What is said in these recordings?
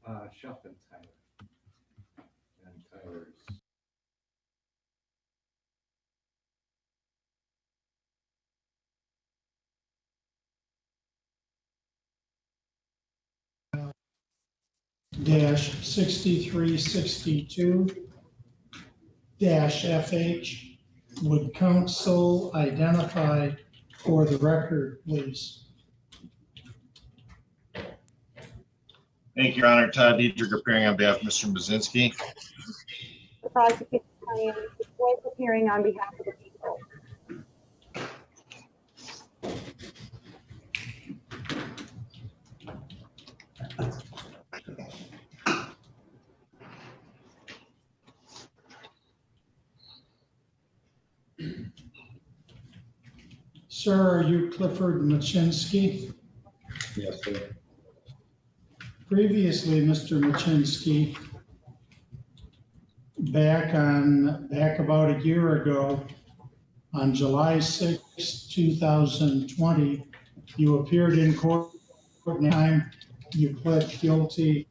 Shuff and Tyler. And Tyler's. Dash 6362 dash FH. Would counsel identify for the record, please? Thank you, Your Honor. Todd Dietrich appearing on behalf of Mr. Buzinski. The prosecuting attorney, Mr. Schwartz, appearing on behalf of the people. Sir, are you Clifford Machinsky? Yes, sir. Previously, Mr. Machinsky, back about a year ago, on July 6, 2020, you appeared in court. Time you pled guilty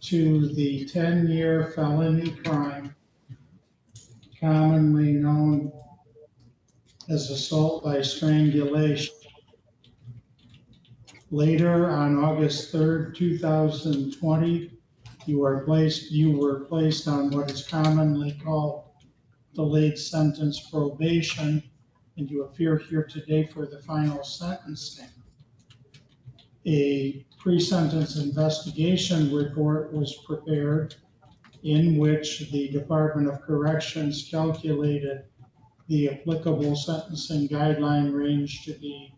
to the 10-year felony crime commonly known as assault by strangulation. Later, on August 3rd, 2020, you were placed on what is commonly called delayed sentence probation, and you appear here today for the final sentencing. A pre-sentence investigation report was prepared in which the Department of Corrections calculated the applicable sentencing guideline range to be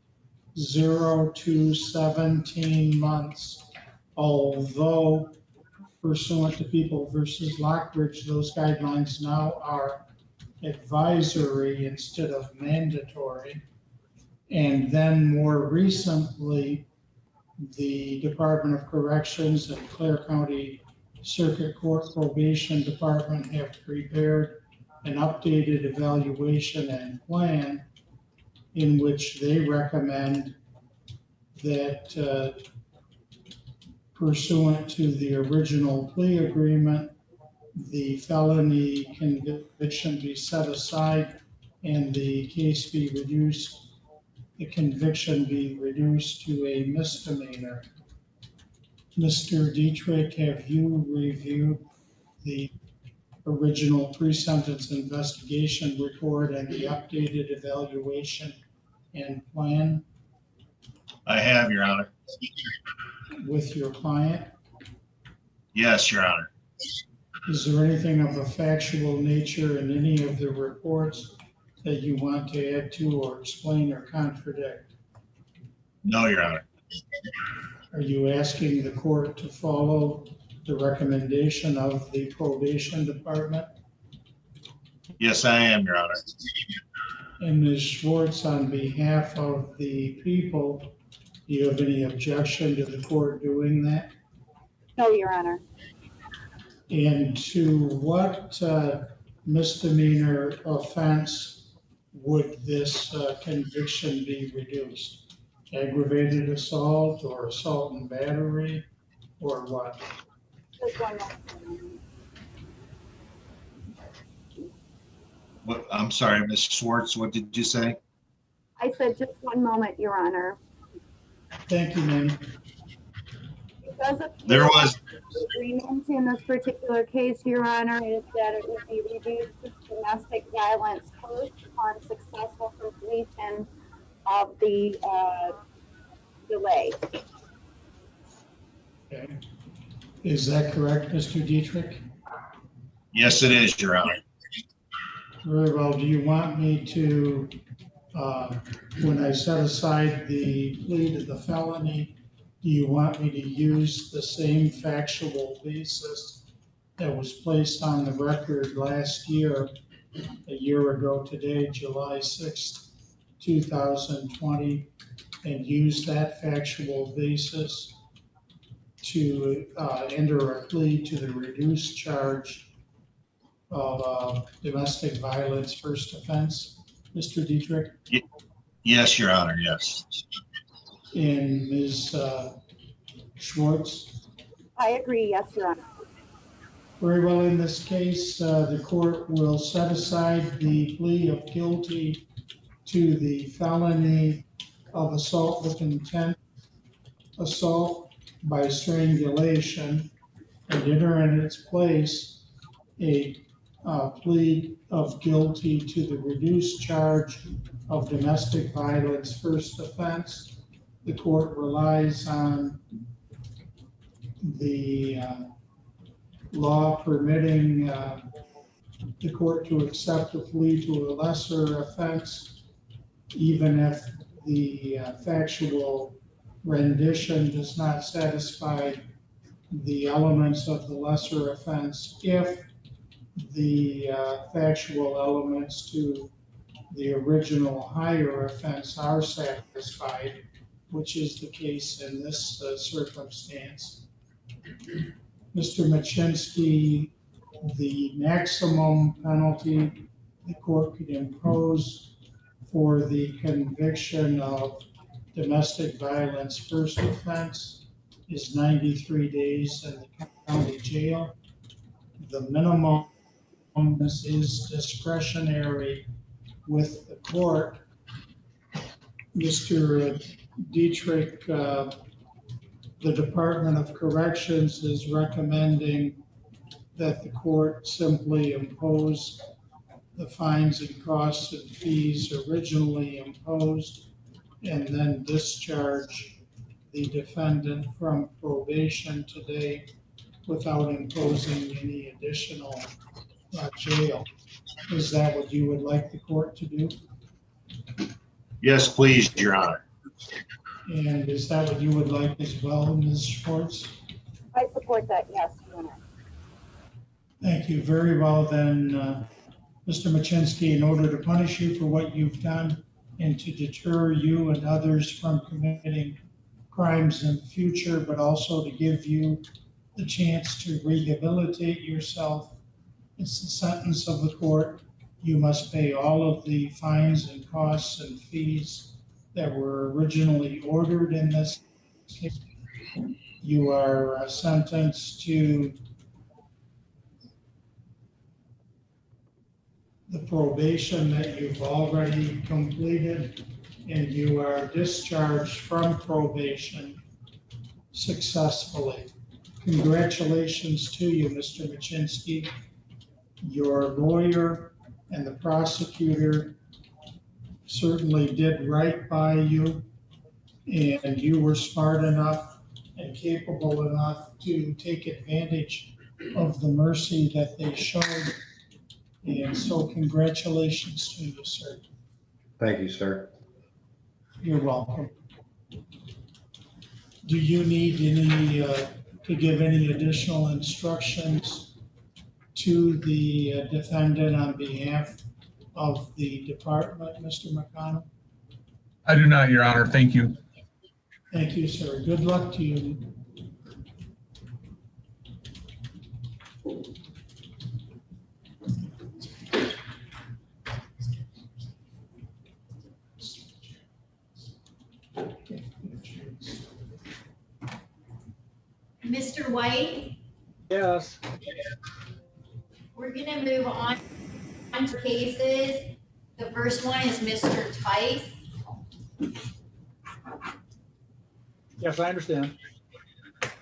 0 to 17 months, although pursuant to People versus Lockridge, those guidelines now are advisory instead of mandatory. And then more recently, the Department of Corrections and Clare County Circuit Court Probation Department have prepared an updated evaluation and plan in which they recommend that pursuant to the original plea agreement, the felony conviction be set aside and the case be reduced, the conviction be reduced to a misdemeanor. Mr. Dietrich, have you reviewed the original pre-sentence investigation report and the updated evaluation and plan I have, Your Honor. with your client? Yes, Your Honor. Is there anything of a factual nature in any of the reports that you want to add to or explain or contradict? No, Your Honor. Are you asking the court to follow the recommendation of the probation department? Yes, I am, Your Honor. And Ms. Schwartz, on behalf of the people, do you have any objection to the court doing that? No, Your Honor. And to what misdemeanor offense would this conviction be reduced? Aggravated assault or assault and battery or what? Just one moment. What, I'm sorry, Ms. Schwartz, what did you say? I said just one moment, Your Honor. Thank you, ma'am. Because of There was, agreement in this particular case, Your Honor, is that it would be reduced to domestic violence first upon successful completion of the delay. Okay. Is that correct, Mr. Dietrich? yes, it is, Your Honor. Very well. Do you want me to, when I set aside the plea to the felony, do you want me to use the same factual basis that was placed on the record last year, a year ago today, July 6th, 2020, and use that factual basis to enter a plea to the reduced charge of domestic violence first offense, Mr. Dietrich? Yes, Your Honor, yes. And Ms. Schwartz? I agree, yes, Your Honor. Very well, in this case, the court will set aside the plea of guilty to the felony of assault with intent, assault by strangulation, and enter in its place a plea of guilty to the reduced charge of domestic violence first offense. The court relies on the law permitting the court to accept a plea to a lesser offense, even if the factual rendition does not satisfy the elements of the lesser offense, if the factual elements to the original higher offense are satisfied, which is the case in this circumstance. Mr. Machinsky, the maximum penalty the court could impose for the conviction of domestic violence first offense is 93 days in the county jail. The minimum is discretionary with the court. Mr. Dietrich, the Department of Corrections is recommending that the court simply impose the fines and costs and fees originally imposed and then discharge the defendant from probation today without imposing any additional jail. Is that what you would like the court to do? Yes, please, Your Honor. And is that what you would like as well, Ms. Schwartz? I support that, yes, Your Honor. Thank you. Very well then, Mr. Machinsky, in order to punish you for what you've done and to deter you and others from committing crimes in the future, but also to give you the chance to rehabilitate yourself, it's the sentence of the court. You must pay all of the fines and costs and fees that were originally ordered in this case. You are sentenced to the probation that you've already completed, and you are discharged from probation successfully. Congratulations to you, Mr. Machinsky. Your lawyer and the prosecutor certainly did right by you, and you were smart enough and capable enough to take advantage of the mercy that they showed. And so congratulations to you, sir. Thank you, sir. You're welcome. Do you need any, to give any additional instructions to the defendant on behalf of the department, Mr. McConnell? I do not, Your Honor. Thank you. Thank you, sir. Good luck to you. Mr. White, Yes. we're gonna move on to cases. The first one is Mr. Tice. Yes, I understand.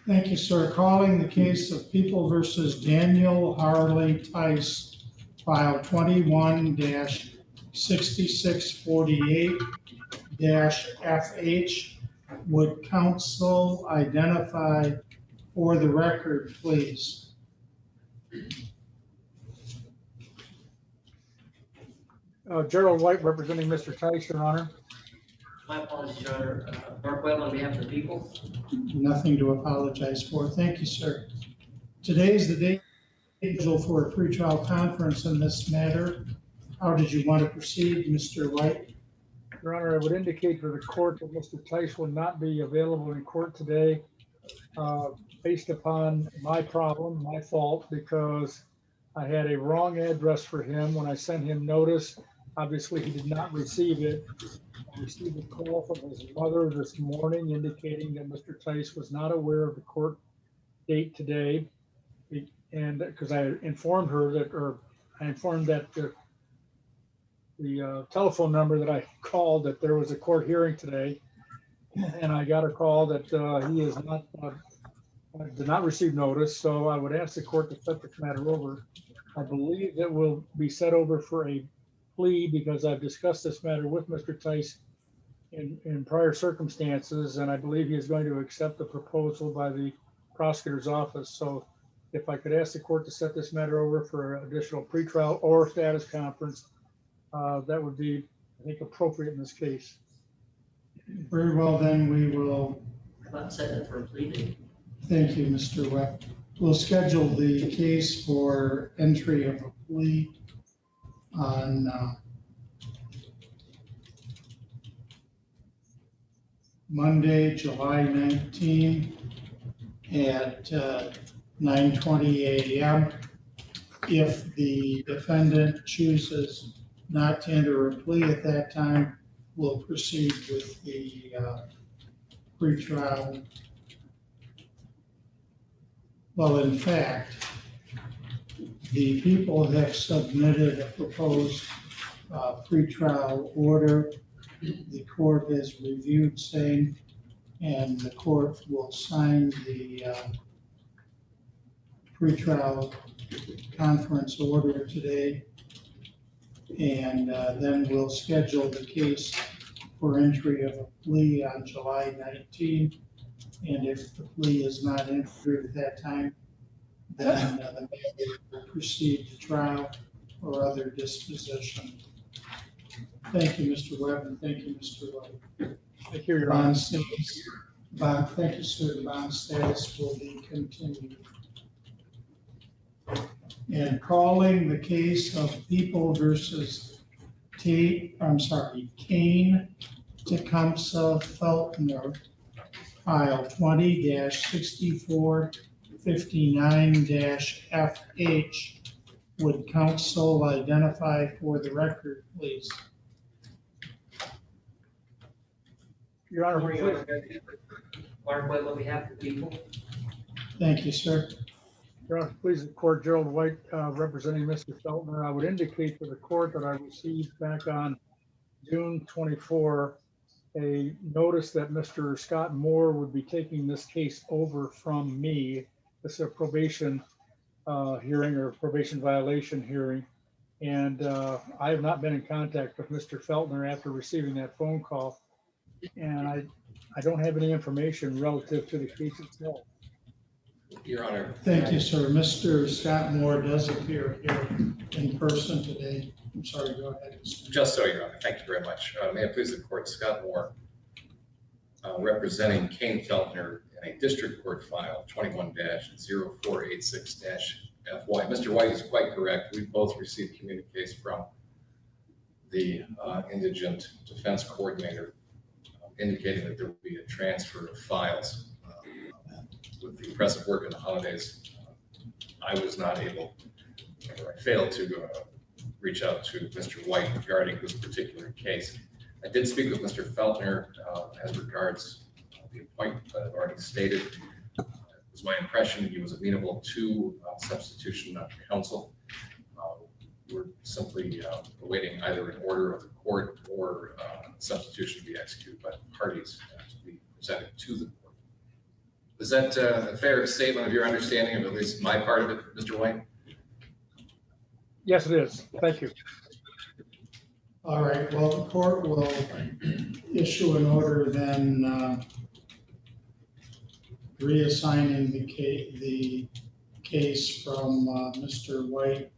Thank you, sir. Calling the case of People versus Daniel Harley Tice, file 21-6648-FH. Would counsel identify for the record, please? Gerald White representing Mr. Tice, Your Honor. My apologies, Your Honor. Mark Webb on behalf of the people. Nothing to apologize for. Thank you, sir. Today is the day scheduled for a pretrial conference in this matter. How did you want to proceed, Mr. White? Your Honor, I would indicate to the court that Mr. Tice will not be available in court today based upon my problem, my fault, because I had a wrong address for him when I sent him notice. Obviously, he did not receive it. I received a call from his mother this morning indicating that Mr. Tice was not aware of the court date today. And because I informed her that, or I informed that the telephone number that I called that there was a court hearing today. And I got a call that he is not, did not receive notice. So I would ask the court to set this matter over. I believe that will be set over for a plea because I've discussed this matter with Mr. Tice in prior circumstances, and I believe he is going to accept the proposal by the prosecutor's office. So if I could ask the court to set this matter over for additional pretrial or status conference, that would be, I think, appropriate in this case. Very well, then we will, How about setting it for a plea date? thank you, Mr. Webb. We'll schedule the case for entry of a plea on Monday, July 19 at 9:20 a.m. If the defendant chooses not to enter a plea at that time, we'll proceed with the pretrial. Well, in fact, the people have submitted a proposed pretrial order. The court has reviewed same, and the court will sign the pretrial conference order today. And then we'll schedule the case for entry of a plea on July 19. And if the plea is not entered at that time, then the matter will proceed to trial or other disposition. Thank you, Mr. Webb, and thank you, Mr. White. Thank you, Your Honor. Bond status, thank you, sir. The bond status will be continued. And calling the case of People versus Kane Tecumseh Feltner, file 20-6459-FH. Would counsel identify for the record, please? Your Honor, Morning, Your Honor. Mark Webb on behalf of the people. Thank you, sir. Your Honor, please, the court, Gerald White, representing Mr. Feltner. I would indicate to the court that I received back on June 24 a notice that Mr. Scott Moore would be taking this case over from me. This is a probation hearing or probation violation hearing. And I have not been in contact with Mr. Feltner after receiving that phone call. And I don't have any information relative to the case itself. Your Honor. Thank you, sir. Mr. Scott Moore does appear here in person today. I'm sorry, go ahead. Just so, Your Honor. Thank you very much. May it please the court, Scott Moore, representing Kane Feltner in a district court file 21-0486-FY. Mr. White is quite correct. We both received communiques from the indigent defense coordinator indicating that there would be a transfer of files. With the impressive work in the holidays, I was not able, or I failed to reach out to Mr. White regarding this particular case. I did speak with Mr. Feltner as regards the appointment that I've already stated. It was my impression he was amenable to substitution of counsel. We're simply awaiting either an order of the court or substitution to be executed by the parties to be presented to the court. Is that a fair statement of your understanding of at least my part of it, Mr. White? Yes, it is. Thank you. All right, well, the court will issue an order then reassigning the case from Mr. White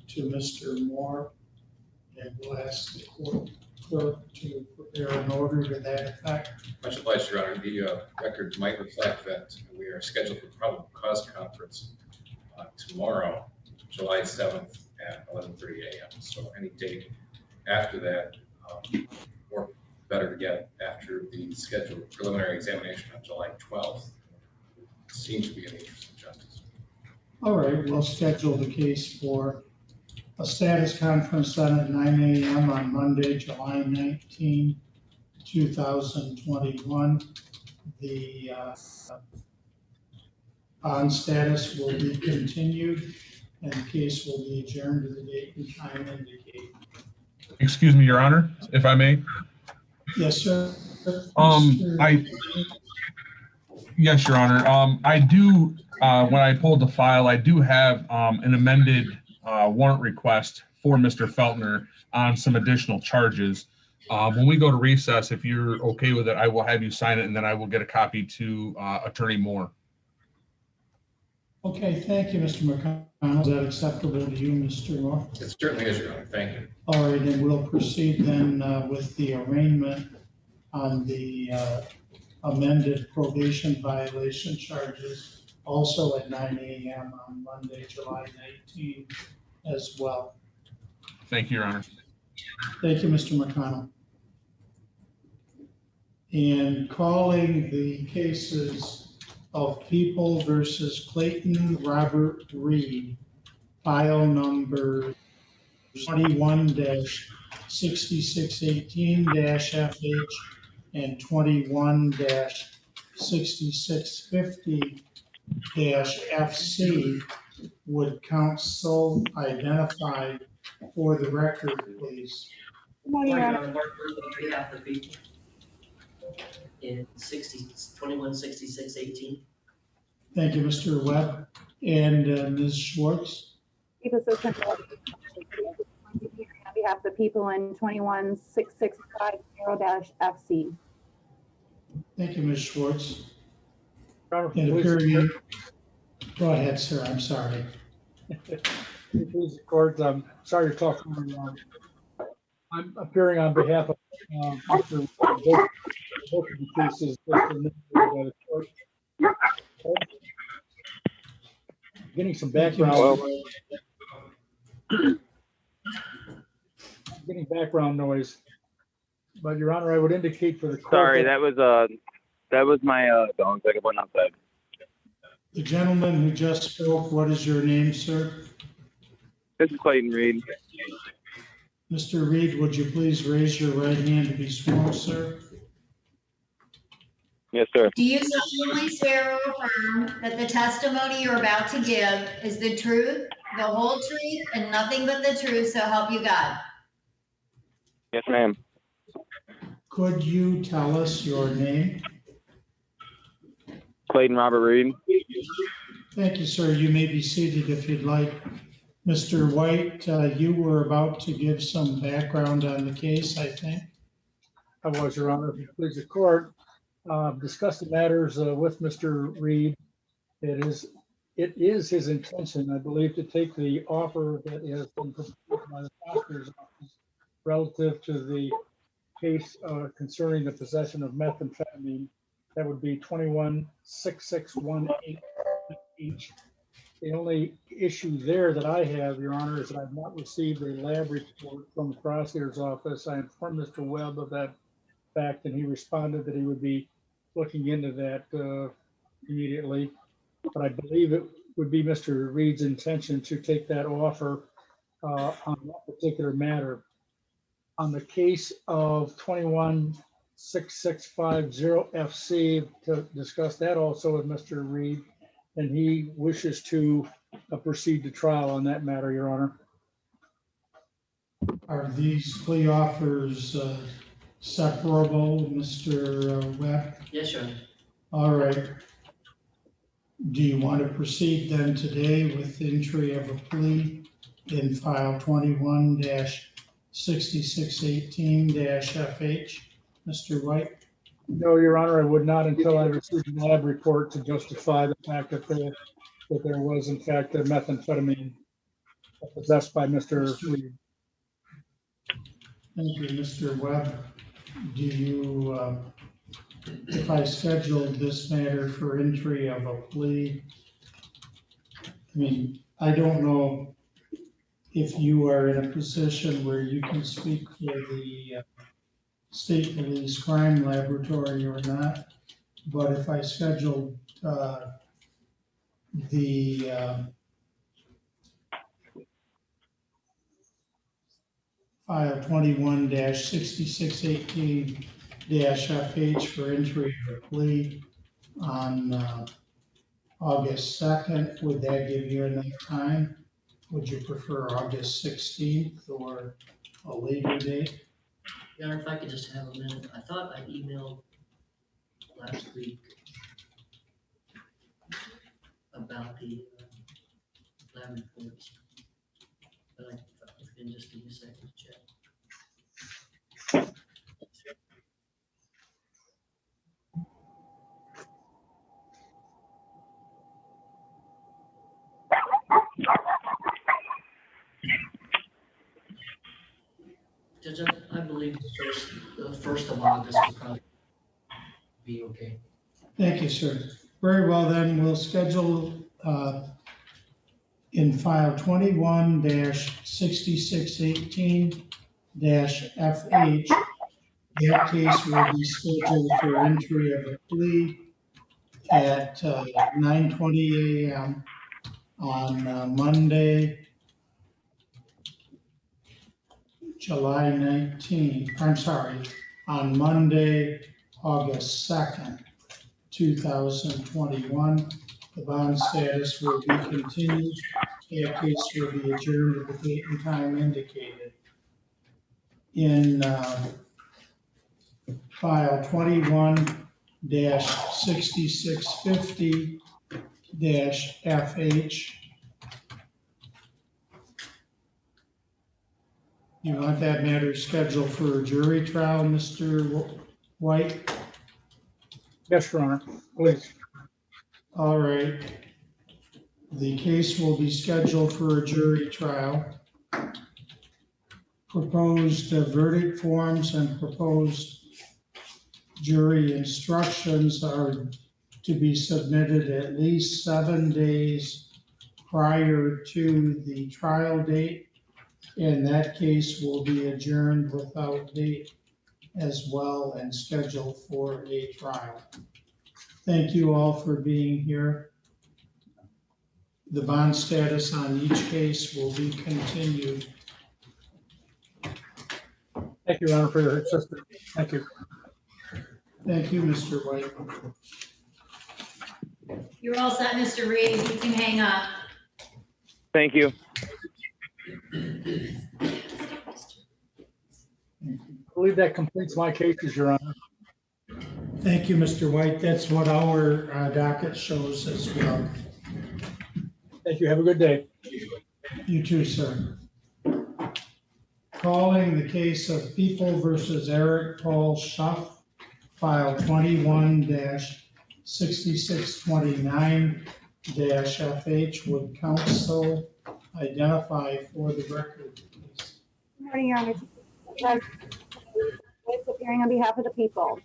to Mr. Moore. And we'll ask the court clerk to prepare an order to that effect. Much obliged, Your Honor. The record might reflect that we are scheduled for probable cause conference tomorrow, July 7th at 11:30 a.m. So any date after that, or better to get after the scheduled preliminary examination on July 12th, seems to be in the interest of justice. All right, we'll schedule the case for a status conference done at 9 a.m. on Monday, July 19, 2021. The bond status will be continued, and the case will be adjourned to the date and time indicated. Excuse me, Your Honor, if I may. Yes, sir. Yes, Your Honor. I do, when I pulled the file, I do have an amended warrant request for Mr. Feltner on some additional charges. When we go to recess, if you're okay with it, I will have you sign it, and then I will get a copy to Attorney Moore. Okay, thank you, Mr. McConnell. Is that acceptable to you, Mr. Moore? It certainly is, Your Honor. Thank you. All right, and we'll proceed then with the arraignment on the amended probation violation charges, also at 9 a.m. on Monday, July 19 as well. Thank you, Your Honor. Thank you, Mr. McConnell. And calling the cases of People versus Clayton Robert Reed, file number 21-6618-FH and 21-6650-FC. Would counsel identify for the record, please? Good morning, Your Honor. Mark Wortham on behalf of the people. In 216618. Thank you, Mr. Webb. And Ms. Schwartz? Chief Assistant on behalf of the people in 21-6650-FC. Thank you, Ms. Schwartz. Your Honor, And please- appearing, go ahead, sir, I'm sorry. Please, the court, I'm sorry to talk over you. I'm appearing on behalf of Mr. Both of the cases just admitted by the court. Getting some background. Getting background noise. But Your Honor, I would indicate for the court. Sorry, that was my dog. I went outside. The gentleman who just spoke, what is your name, sir? This is Clayton Reed. Mr. Reed, would you please raise your right hand to be sworn, sir? Yes, sir. Do you solemnly swear or affirm that the testimony you're about to give is the truth, the whole truth, and nothing but the truth, so help you God? Yes, ma'am. Could you tell us your name? Clayton Robert Reed. Thank you, sir. You may be seated if you'd like. Mr. White, you were about to give some background on the case, I think. I was, Your Honor. If you please the court, discuss the matters with Mr. Reed. It is his intention, I believe, to take the offer that has been proposed by the prosecutor's office relative to the case concerning the possession of methamphetamine. That would be 21-6618 each. The only issue there that I have, Your Honor, is that I've not received a lab report from the prosecutor's office. I informed Mr. Webb of that fact, and he responded that he would be looking into that immediately. But I believe it would be Mr. Reed's intention to take that offer on that particular matter. On the case of 21-6650-FC, to discuss that also with Mr. Reed, and he wishes to proceed to trial on that matter, Your Honor. Are these plea offers separable, Mr. Webb? Yes, sir. All right. Do you want to proceed then today with entry of a plea in file 21-6618-FH, Mr. White? No, Your Honor, I would not until I received the lab report to justify the fact that there was in fact a methamphetamine possessed by Mr. Reed. Thank you, Mr. Webb. Do you, if I scheduled this matter for entry of a plea, I mean, I don't know if you are in a position where you can speak for the State Police Crime Laboratory or not, but if I scheduled the file 21-6618-FH for entry of a plea on August 2nd. Would that give you enough time? Would you prefer August 16th or a later date? Your Honor, if I could just have a minute, I thought I emailed last week about the lab reports. But if you can just give me a second to check. Judge, I believe the first of August will probably be okay. Thank you, sir. Very well, then we'll schedule in file 21-6618-FH. That case will be scheduled for entry of a plea at 9:20 a.m. on Monday, July 19th. I'm sorry, on Monday, August 2nd, 2021. The bond status will be continued. That case will be adjourned at the date and time indicated. In file 21-6650-FH. You want that matter scheduled for a jury trial, Mr. White? Yes, Your Honor, please. All right. The case will be scheduled for a jury trial. Proposed verdict forms and proposed jury instructions are to be submitted at least 7 days prior to the trial date. And that case will be adjourned without date as well and scheduled for a trial. Thank you all for being here. The bond status on each case will be continued. Thank you, Your Honor, for your assistance. Thank you. Thank you, Mr. White. You're all set, Mr. Reeves. You can hang up. Thank you. I believe that completes my cases, Your Honor. Thank you, Mr. White. That's what our docket shows as well. Thank you. Have a good day. You too, sir. Calling the case of People versus Eric Paul Schuff, file 21-6629-FH. Would counsel identify for the record, please? Good morning, Your Honor. It's appearing on behalf of the people.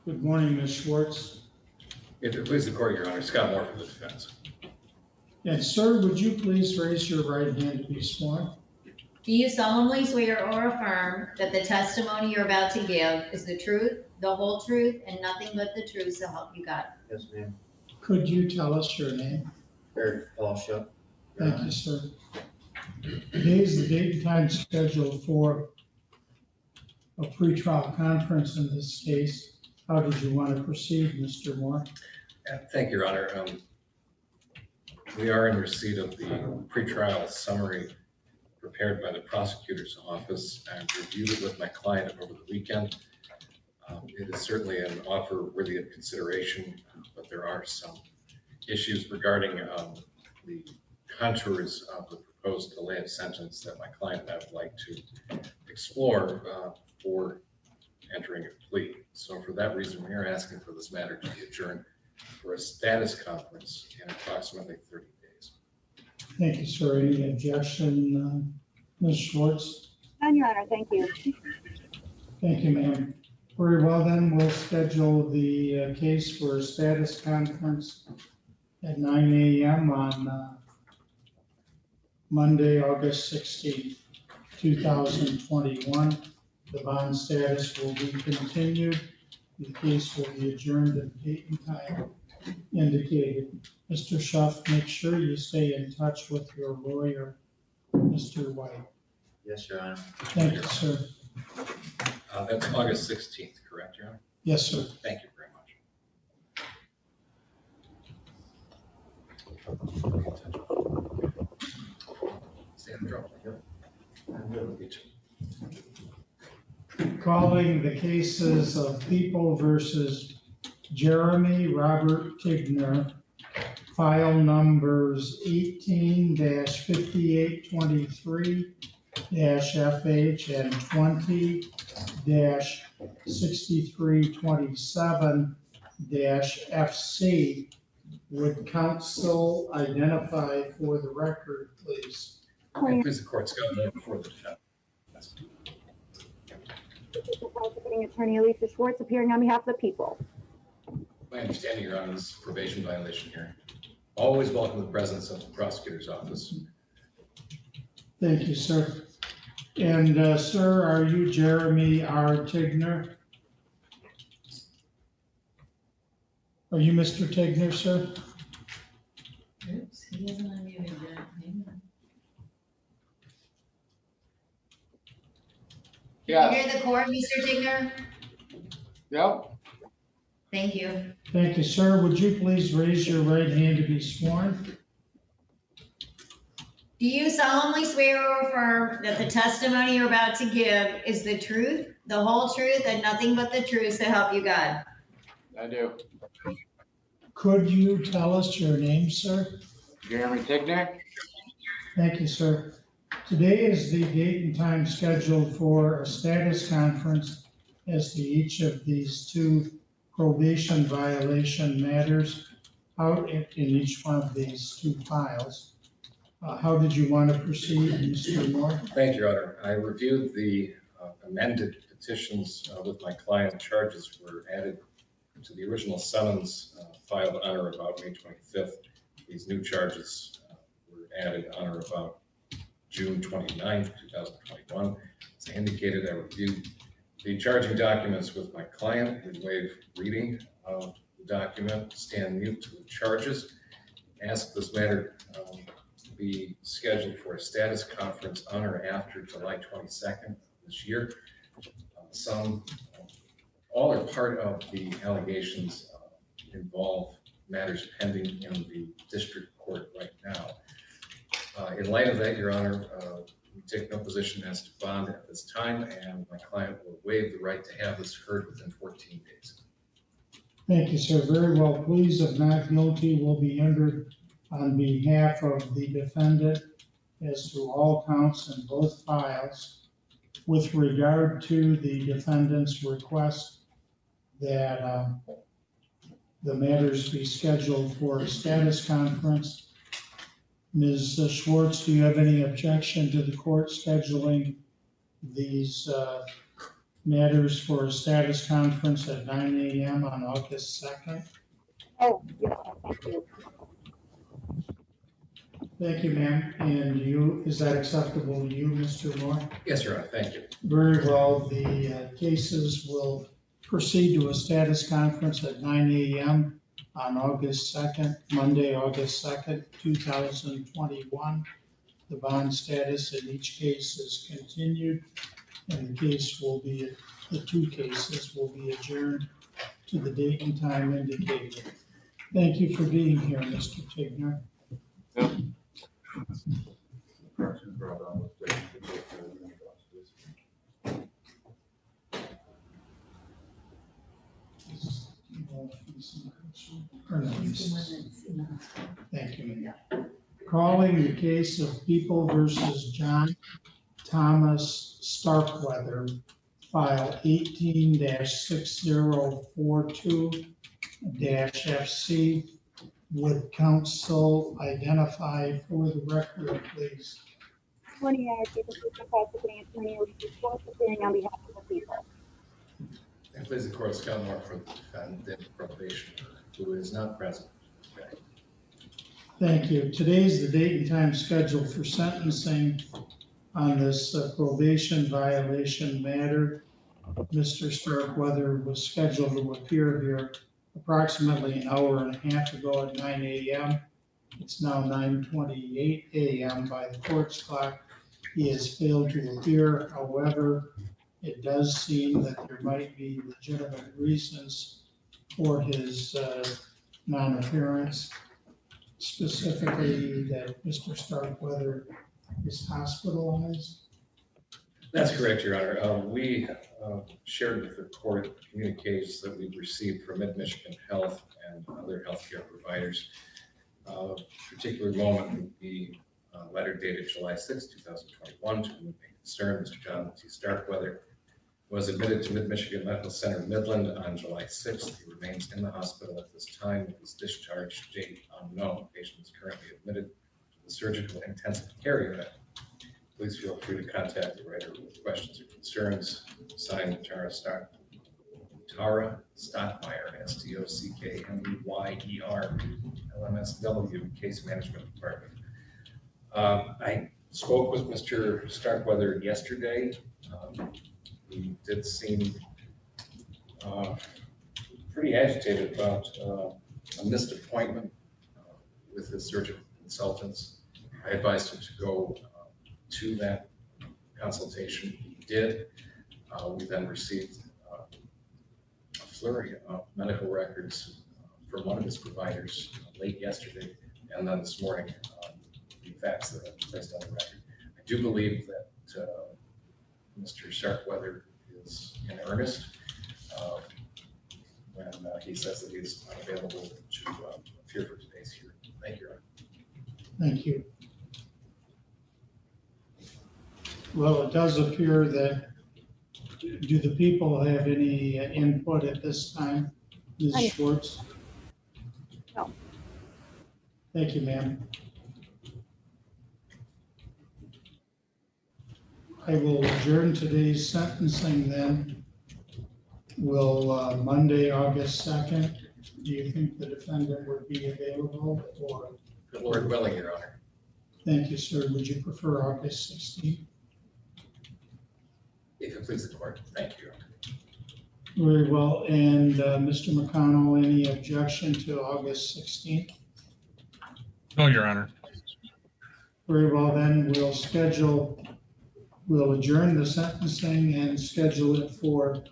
Good morning, Ms. Schwartz. If it pleases the court, Your Honor, Scott Moore for the defense. And sir, would you please raise your right hand to be sworn? Do you solemnly swear or affirm that the testimony you're about to give is the truth, the whole truth, and nothing but the truth, so help you God? Yes, ma'am. Could you tell us your name? Eric Paul Schuff. Thank you, sir. Today is the date and time scheduled for a pretrial conference in this case. How did you want to proceed, Mr. Moore? Thank you, Your Honor. We are in receipt of the pretrial summary prepared by the prosecutor's office. I reviewed it with my client over the weekend. It is certainly an offer worthy of consideration, but there are some issues regarding the contours of the proposed delay of sentence that my client and I would like to explore for entering a plea. So for that reason, we are asking for this matter to be adjourned for a status conference in approximately 30 days. Thank you, sir. Any objection, Ms. Schwartz? None, Your Honor. Thank you. Thank you, ma'am. Very well, then we'll schedule the case for a status conference at 9 a.m. on Monday, August 16th, 2021. The bond status will be continued. The case will be adjourned at the date and time indicated. Mr. Schuff, make sure you stay in touch with your lawyer, Mr. White. Yes, Your Honor. Thank you, sir. That's August 16th, correct, Your Honor? Yes, sir. Thank you very much. Stay in trouble. Yep. I'm good with you. Calling the cases of People versus Jeremy Robert Tigner, file numbers 18-5823-FH and 20-6327-FC. Would counsel identify for the record, please? And please, the court, Scott Moore for the defense. Prosecuting Attorney Alicia Schwartz appearing on behalf of the people. My understanding, Your Honor, this is a probation violation hearing. Always welcome the presence of the prosecutor's office. Thank you, sir. And sir, are you Jeremy R. Tigner? Are you Mr. Tigner, sir? Oops, he hasn't unmuted yet. Hang on. Can you hear the court, Mr. Tigner? Yep. Thank you. Thank you, sir. Would you please raise your right hand to be sworn? Do you solemnly swear or affirm that the testimony you're about to give is the truth, the whole truth, and nothing but the truth, so help you God? I do. Could you tell us your name, sir? Jeremy Tigner? Thank you, sir. Today is the date and time scheduled for a status conference as to each of these two probation violation matters out in each one of these two files. How did you want to proceed, Mr. Moore? Thank you, Your Honor. I reviewed the amended petitions with my client. Charges were added to the original summons filed on or about May 25th. These new charges were added on or about June 29th, 2021. As I indicated, I reviewed the charging documents with my client. We waive reading of the document, stand mute to the charges, ask this matter to be scheduled for a status conference on or after July 22nd this year. All or part of the allegations involve matters pending in the district court right now. In light of that, Your Honor, we take no position as to bond at this time, and my client will waive the right to have this heard within 14 days. Thank you, sir. Very well. Pleas of not guilty will be entered on behalf of the defendant as to all counts in both files. With regard to the defendant's request that the matters be scheduled for a status conference, Ms. Schwartz, do you have any objection to the court scheduling these matters for a status conference at 9 a.m. on August 2nd? Oh, yeah, thank you. Thank you, ma'am. And is that acceptable to you, Mr. Moore? Yes, Your Honor, thank you. Very well. The cases will proceed to a status conference at 9 a.m. on August 2nd, Monday, August 2nd, 2021. The bond status in each case is continued, and the two cases will be adjourned to the date and time indicated. Thank you for being here, Mr. Tigner. Yep. Thank you, ma'am. Calling the case of People versus John Thomas Starkweather, file 18-6042-FC. Would counsel identify for the record, please? 20 hours, prosecuting Attorney Alicia Schwartz appearing on behalf of the people. And please, the court, Scott Moore for the defendant probation, who is not present today. Thank you. Today's the date and time scheduled for sentencing on this probation violation matter. Mr. Starkweather was scheduled to appear here approximately an hour and a half ago at 9 a.m. It's now 9:28 a.m. by the court's clock. He has failed to appear. However, it does seem that there might be legitimate reasons for his non-appearance. specifically that Mr. Starkweather is hospitalized? That's correct, Your Honor. We shared with the court communications that we've received from Mid-Michigan Health and other healthcare providers. A particular moment would be a letter dated July 6, 2021, to whom it may concern Mr. John T. Starkweather was admitted to Mid-Michigan Medical Center Midland on July 6th. He remains in the hospital at this time with his discharge date unknown. The patient is currently admitted to the surgical intensive care unit. Please feel free to contact the writer with questions or concerns. Signed, Tara Stockmeyer, STOCKMEYER, LMSW, Case Management Department. I spoke with Mr. Starkweather yesterday. He did seem pretty agitated about a missed appointment with his surgical consultants. I advised him to go to that consultation. He did. We then received a flurry of medical records from one of his providers late yesterday, and then this morning, the facts that I placed on the record. I do believe that Mr. Starkweather is in earnest when he says that he's unavailable to appear for today's hearing. Thank you, Your Honor. Thank you. Well, it does appear that, do the people have any input at this time? Ms. Schwartz? No. Thank you, ma'am. I will adjourn today's sentencing then. Will Monday, August 2nd, do you think the defendant would be available, or? Good Lord willing, Your Honor. Thank you, sir. Would you prefer August 16th? If it pleases the court, thank you, Your Honor. Very well. And Mr. McConnell, any objection to August 16th? No, Your Honor. Very well, then we'll adjourn the sentencing and schedule it for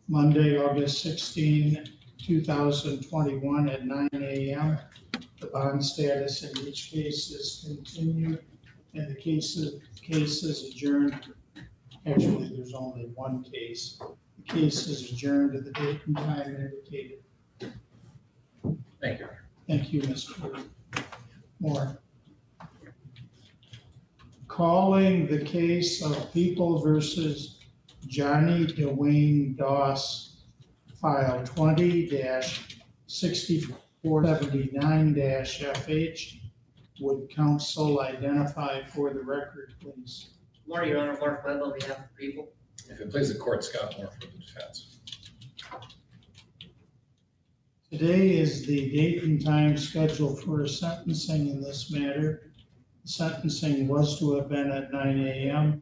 Monday, August 16, 2021 at 9 a.m. The bond status in each case is continued and the case is adjourned. Actually, there's only one case. The case is adjourned to the date and time indicated. Thank you, Your Honor. Thank you, Mr. Moore. Calling the case of People versus Johnny Dwayne Doss, file 20-6479-FH. Would counsel identify for the record, please? Morning, Your Honor. Mark Webb on behalf of the people. If it pleases the court, Scott Moore for the defense. Today is the date and time scheduled for a sentencing in this matter. The sentencing was to have been at 9 a.m.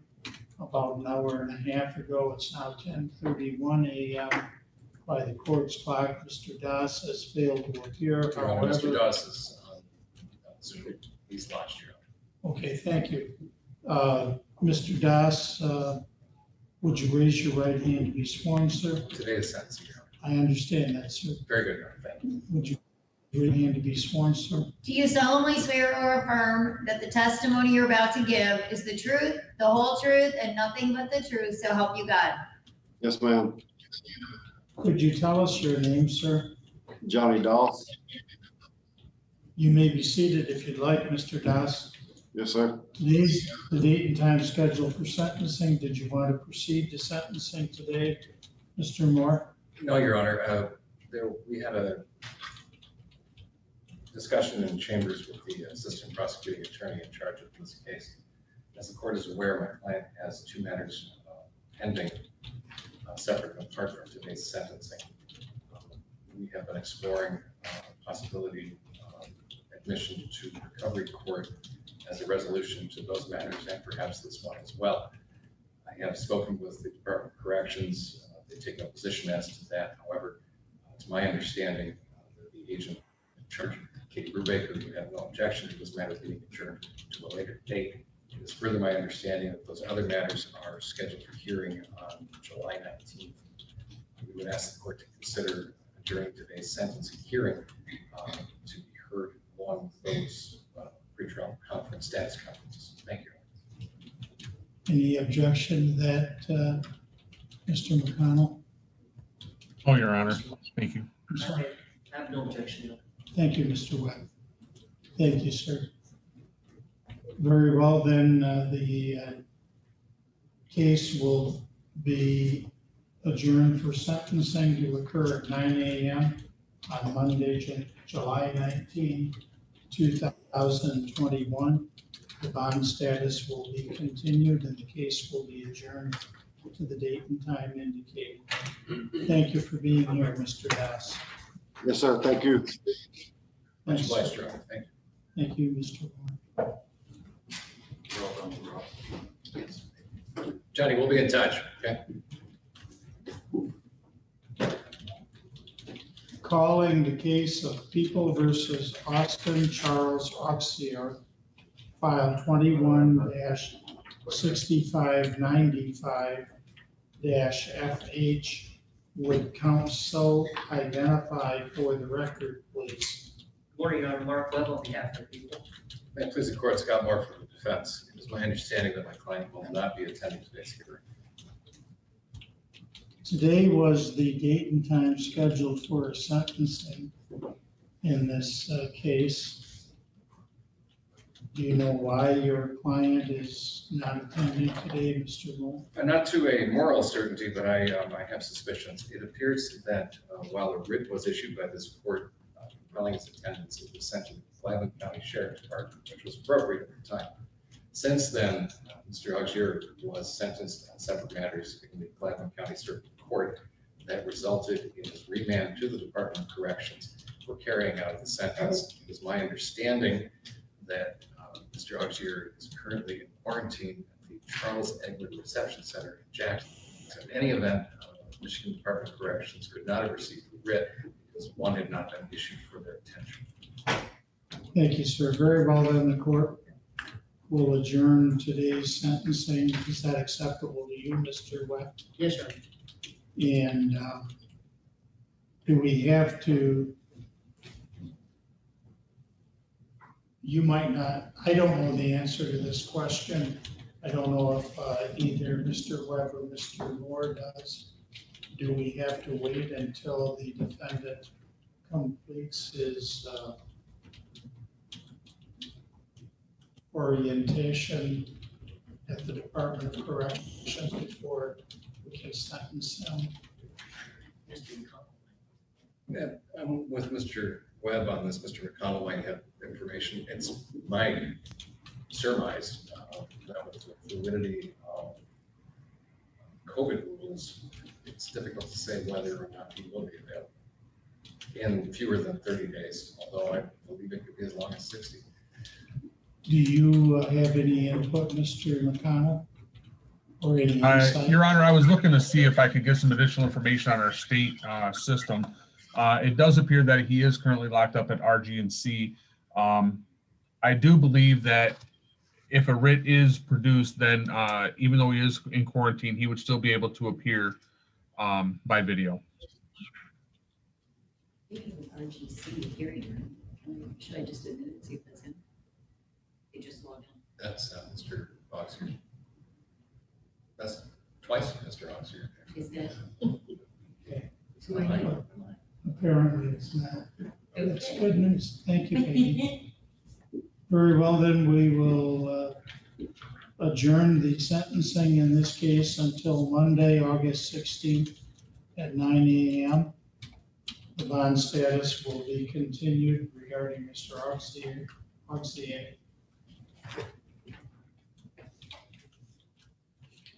about an hour and a half ago. It's now 10:31 a.m. By the court's clock, Mr. Doss has failed to appear. Your Honor, Mr. Doss is he's lodged, Your Honor. Okay, thank you. Mr. Doss, would you raise your right hand to be sworn, sir? Today is sentencing, Your Honor. I understand that, sir. Very good, Your Honor. Thank you. Would you raise your hand to be sworn, sir? Do you solemnly swear or affirm that the testimony you're about to give is the truth, the whole truth, and nothing but the truth, so help you God? Yes, ma'am. Could you tell us your name, sir? Johnny Doss. You may be seated if you'd like, Mr. Doss. Yes, sir. Today's the date and time scheduled for sentencing. Did you want to proceed to sentencing today, Mr. Moore? No, Your Honor. We had a discussion in chambers with the assistant prosecuting attorney in charge of this case. As the court is aware, my client has two matters pending, separate and apart from today's sentencing. We have been exploring possibility admission to recovery court as a resolution to those matters and perhaps this one as well. I have spoken with the Department of Corrections. They take no position as to that. However, it's my understanding that the agent in charge, Katie Brubaker, would have no objection to this matter being adjourned to a later date. It is further my understanding that those other matters are scheduled for hearing on July 19th. We would ask the court to consider adjourning today's sentencing hearing to be heard along with those pre-trial conference, status conferences. Thank you. Any objection to that, Mr. McConnell? Oh, Your Honor. Thank you. I'm sorry. I have no objection. Thank you, Mr. Webb. Thank you, sir. Very well, then, the case will be adjourned for sentencing to occur at 9 a.m. on Monday, July 19, 2021. The bond status will be continued and the case will be adjourned to the date and time indicated. Thank you for being here, Mr. Das. Yes, sir. Thank you. Much obliged, Your Honor. Thank you. Thank you, Mr. Warren. Johnny, we'll be in touch, okay? Calling the case of People versus Austin Charles Auxier, file 21-6595-FH. Would counsel identify for the record, please? Good morning, Your Honor. Mark Webb on behalf of the people. May it please the court, Scott Moore for the defense. It is my understanding that my client will not be attending today's hearing. Today was the date and time scheduled for sentencing in this case. Do you know why your client is not attending today, Mr. Moore? Not to a moral certainty, but I have suspicions. It appears that while a writ was issued by this court compelling his attendance, it was sent to the Flavin County Sheriff's Department, which was appropriate at the time. Since then, Mr. Auxier was sentenced on separate matters in the Flavin County Circuit Court that resulted in his remand to the Department of Corrections for carrying out the sentence. It is my understanding that Mr. Auxier is currently in quarantine at the Charles Eglin Reception Center in Jackson. So in any event, Michigan Department of Corrections could not have received the writ because one had not been issued for their attention. Thank you, sir. Very well, then the court will adjourn today's sentencing. Is that acceptable to you, Mr. Webb? Yes, Your Honor. And do we have to, you might not, I don't know the answer to this question. I don't know if either Mr. Webb or Mr. Moore does. Do we have to wait until the defendant completes his orientation at the Department of Corrections before we can sentence him? Yeah, I'm with Mr. Webb on this. Mr. McConnell might have information. It's my surmise that with the fluidity of COVID rules, it's difficult to say whether or not he will be available in fewer than 30 days, although I believe it could be as long as 60. Do you have any input, Mr. McConnell? Or any insight? Your Honor, I was looking to see if I could get some additional information on our state system. It does appear that he is currently locked up at RG&C. I do believe that if a writ is produced, then even though he is in quarantine, he would still be able to appear by video. RGC hearing room. Should I just admit it, see if that's him? He just logged in. That's Mr. Auxier. That's twice Mr. Auxier. Is that? Okay. Who are you? Apparently it's not. That's good news. Thank you, Peggy. Very well, then we will adjourn the sentencing in this case until Monday, August 16th at 9 a.m. The bond status will be continued regarding Mr. Auxier.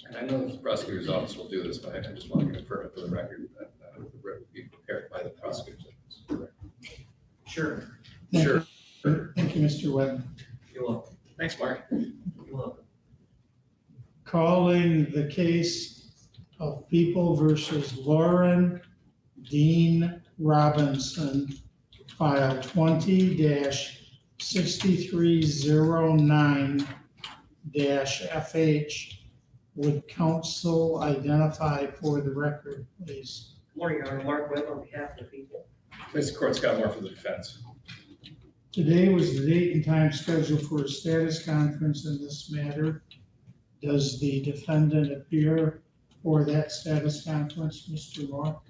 And I know the prosecutor's office will do this, but I just want to confirm it for the record that the writ will be prepared by the prosecutor's office. Sure. Sure. Thank you, Mr. Webb. You're welcome. Thanks, Mark. You're welcome. Calling the case of People versus Lauren Dean Robinson, file 20-6309-FH. Would counsel identify for the record, please? Good morning, Your Honor. Mark Webb on behalf of the people. Mr. Court, Scott Moore for the defense. Today was the date and time scheduled for a status conference in this matter. Does the defendant appear for that status conference, Mr. Moore?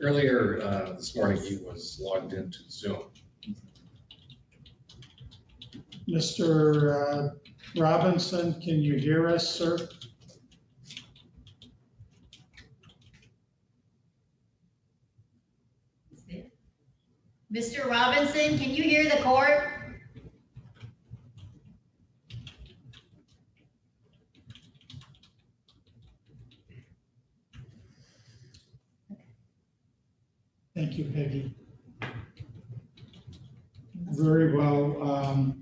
Earlier this morning, he was logged into Zoom. Mr. Robinson, can you hear us, sir? Mr. Robinson, can you hear the court? Thank you, Peggy. Very well.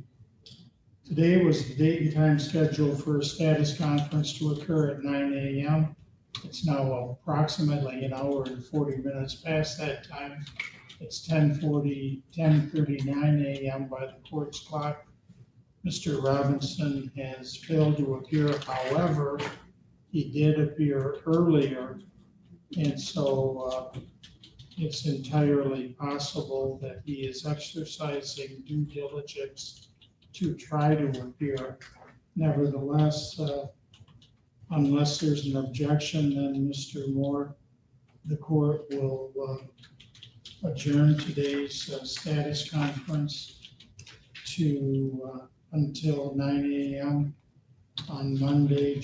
Today was the date and time scheduled for a status conference to occur at 9 a.m. It's now approximately an hour and 40 minutes past that time. It's 10:39 a.m. by the court's clock. Mr. Robinson has failed to appear. However, he did appear earlier, and so it's entirely possible that he is exercising due diligence to try to appear. Nevertheless, unless there's an objection, then Mr. Moore, the court will adjourn today's status conference to until 9 a.m. on Monday,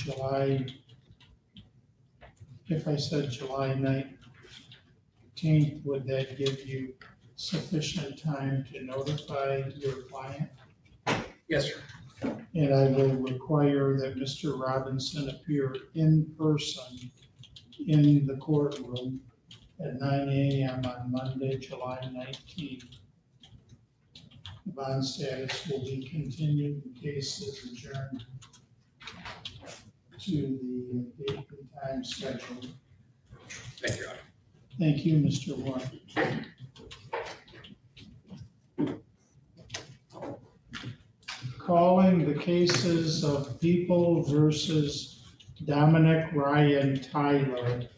if I said July 19th, would that give you sufficient time to notify your client? Yes, sir. And I will require that Mr. Robinson appear in person in the courtroom at 9 a.m. on Monday, July 19th. The bond status will be continued. The case is adjourned to the date and time scheduled. Thank you, Your Honor. Thank you, Mr. Moore. Calling the cases of People versus Dominic Ryan Tyler,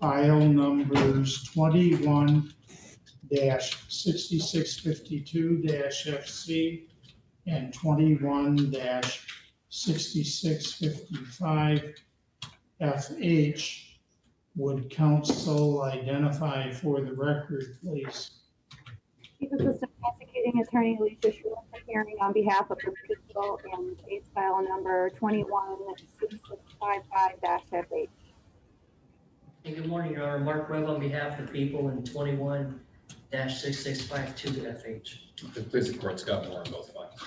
file numbers 21-6652-FC and 21-6655-FH. Would counsel identify for the record, please? Chief Assistant Prosecuting Attorney Alicia Schwartz appearing on behalf of the people in case file number 21-6655-FH. Hey, good morning, Your Honor. Mark Webb on behalf of the people in 21-6652-FH. Please, the court, Scott Moore on both files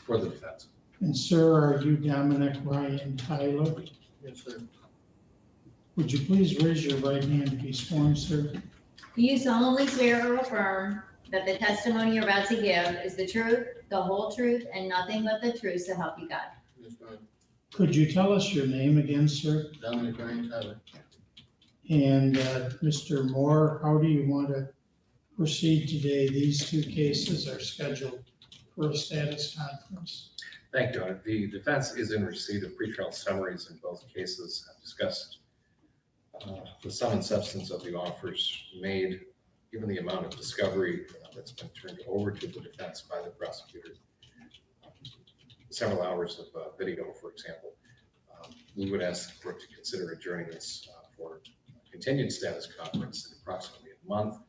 for the defense. And sir, are you Dominic Ryan Tyler? Yes, sir. Would you please raise your right hand to be sworn, sir? Do you solemnly swear or affirm that the testimony you're about to give is the truth, the whole truth, and nothing but the truth, so help you God? Yes, ma'am. Could you tell us your name again, sir? Dominic Ryan Tyler. And Mr. Moore, how do you want to proceed today? These two cases are scheduled for a status conference. Thank you, Your Honor. The defense is in receipt of pretrial summaries in both cases. I've discussed the sum and substance of the offers made, given the amount of discovery that's been turned over to the defense by the prosecutor. Several hours of video, for example. We would ask the court to consider adjourning this for a continued status conference in approximately a month.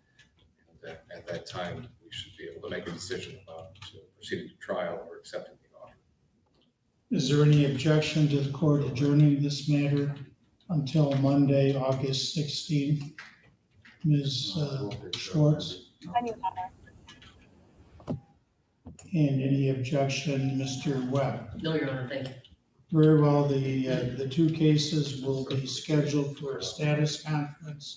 And at that time, we should be able to make a decision about proceeding to trial or accepting the offer. Is there any objection to the court adjourning this matter until Monday, August 16th? Ms. Schwartz? And any objection, Mr. Webb? No, Your Honor, thank you. Very well, the two cases will be scheduled for a status conference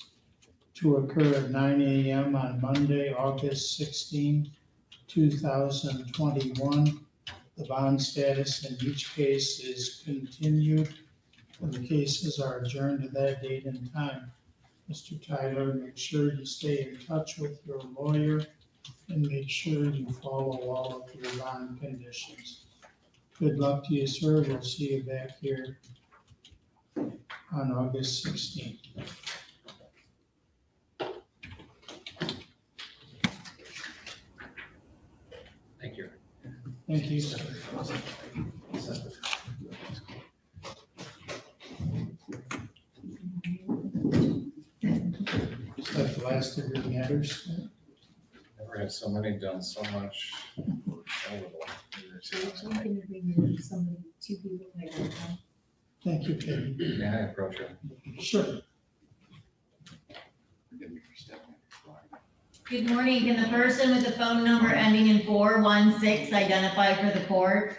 to occur at 9 a.m. on Monday, August 16, 2021. The bond status in each case is continued, and the cases are adjourned to that date and time. Mr. Tyler, make sure you stay in touch with your lawyer and make sure you follow all of your bond conditions. Good luck to you, sir. We'll see you back here on August 16th. Thank Thank you. Is that the last of your matters? Never had so many done so much. So I'm gonna bring in somebody, two people like that. Thank you, Katie. May I approach her? Sure. Good morning. Can the person with the phone number ending in 416 identify for the court?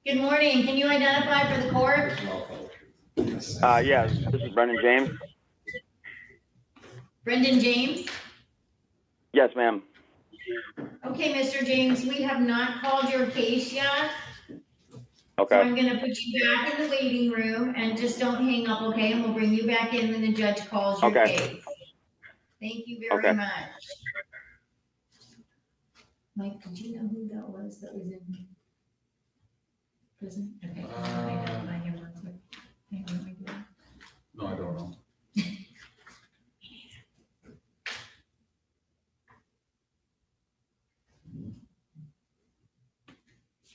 Good morning. Can you identify for the court? Yes, this is Brendan James. Brendan James? Yes, ma'am. Okay, Mr. James, we have not called your case yet. So Okay. I'm gonna put you back in the waiting room and just don't hang up, okay? And we'll bring you back in when the judge calls your Okay. case. Thank you very Okay. much. Mike, did you know who that was in prison? Okay. Identify him real quick. Hang on, let me do it. No, I don't know.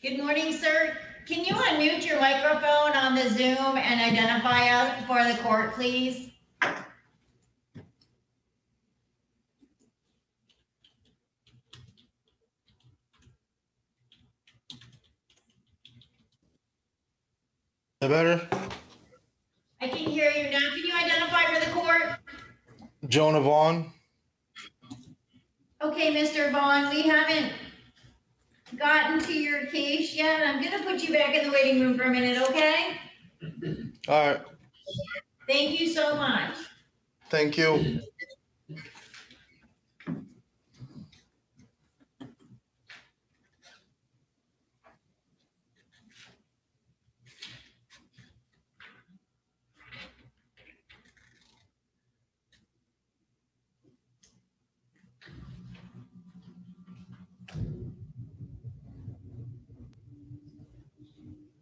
Good morning, sir. Can you unmute your microphone on the Zoom and identify us for the court, please? That better? I can hear you now. Can you identify for the court? Jonah Vaughn. Okay, Mr. Vaughn, we haven't gotten to your case yet. I'm gonna put you back in the waiting room for a minute, okay? All right. Thank you so much. Thank you.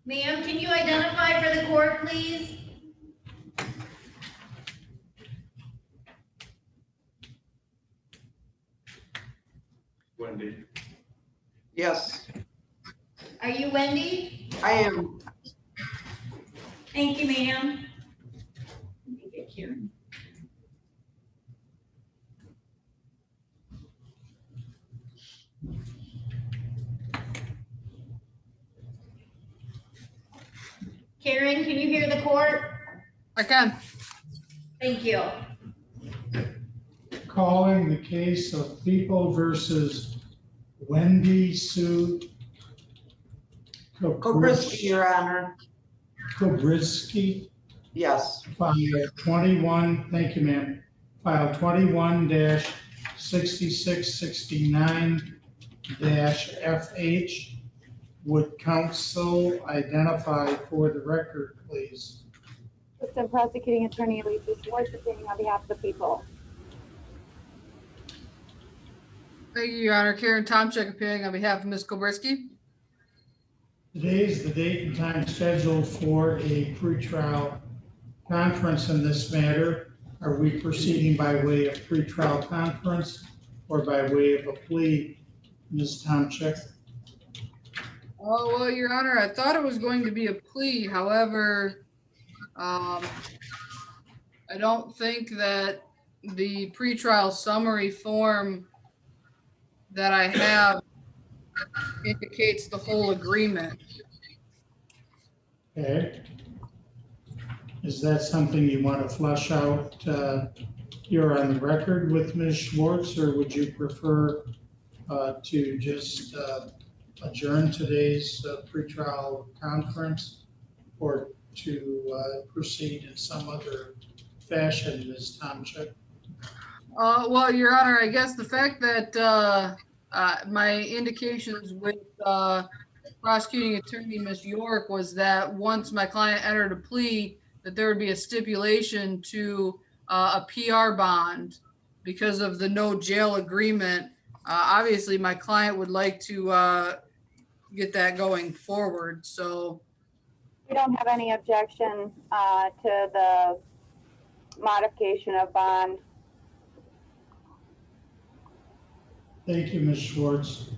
Ma'am, can you identify for the court, please? Wendy. Yes, Are you Wendy? I am. Thank you, ma'am. Let me get Karen. Karen, can you hear the court? I can. Thank you. Calling the case of People versus Wendy Sue Kobrisky, Your Honor. Kobrisky, Yes. file 21, thank you, ma'am. File 21-6669-FH. Would counsel identify for the record, please? Assistant Prosecuting Attorney Lisa Schwartz, appearing on behalf of the people. Thank you, Your Honor. Karen Tomczyk appearing on behalf of Ms. Kobrisky. Today is the date and time scheduled for a pretrial conference in this matter. Are we proceeding by way of pretrial conference or by way of a plea, Ms. Tomczyk? Oh, well, Your Honor, I thought it was going to be a plea. However, I don't think that the pretrial summary form that I have indicates the whole agreement. Okay. Is that something you want to flesh out here on the record with Ms. Schwartz, or would you prefer to just adjourn today's pretrial conference or to proceed in some other fashion, Ms. Tomczyk? Well, Your Honor, I guess the fact that my indications with prosecuting attorney Ms. York was that once my client entered a plea, that there would be a stipulation to a PR bond because of the no jail agreement. Obviously, my client would like to get that going forward. So We don't have any objection to the modification of bond. Thank you, Ms. Schwartz.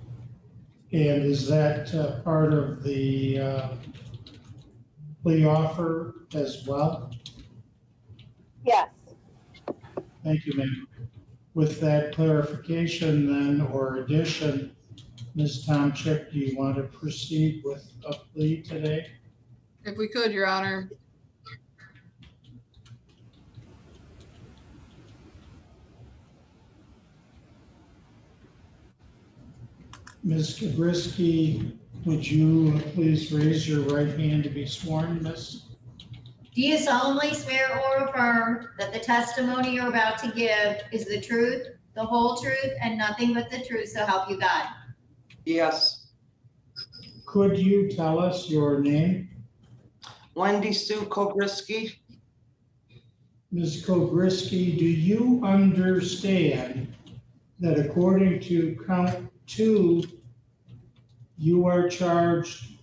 And is that part of the plea offer as well? Yes. Thank you, ma'am. With that clarification then, or addition, Ms. Tomczyk, do you want to proceed with a plea today? If we could, Your Honor. Ms. Kabrisky, would you please raise your right hand to be sworn, Miss? Do you solemnly swear or affirm that the testimony you're about to give is the truth, the whole truth, and nothing but the truth, so help you God? Yes. Could you tell us your name? Wendy Sue Kobrisky. Ms. Kobrisky, do you understand that according to count 2, you are charged,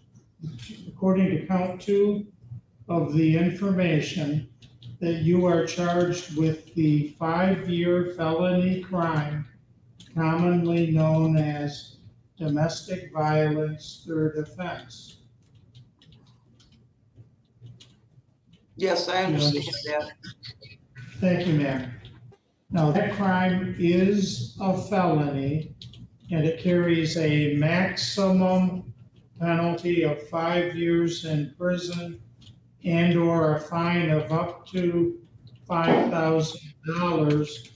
according to count 2 of the information, that you are charged with the 5-year felony crime commonly known as domestic violence third offense? Yes, I understand that. Thank you, ma'am. Now, that crime is a felony, and it carries a maximum penalty of 5 years in prison and/or a fine of up to $5,000,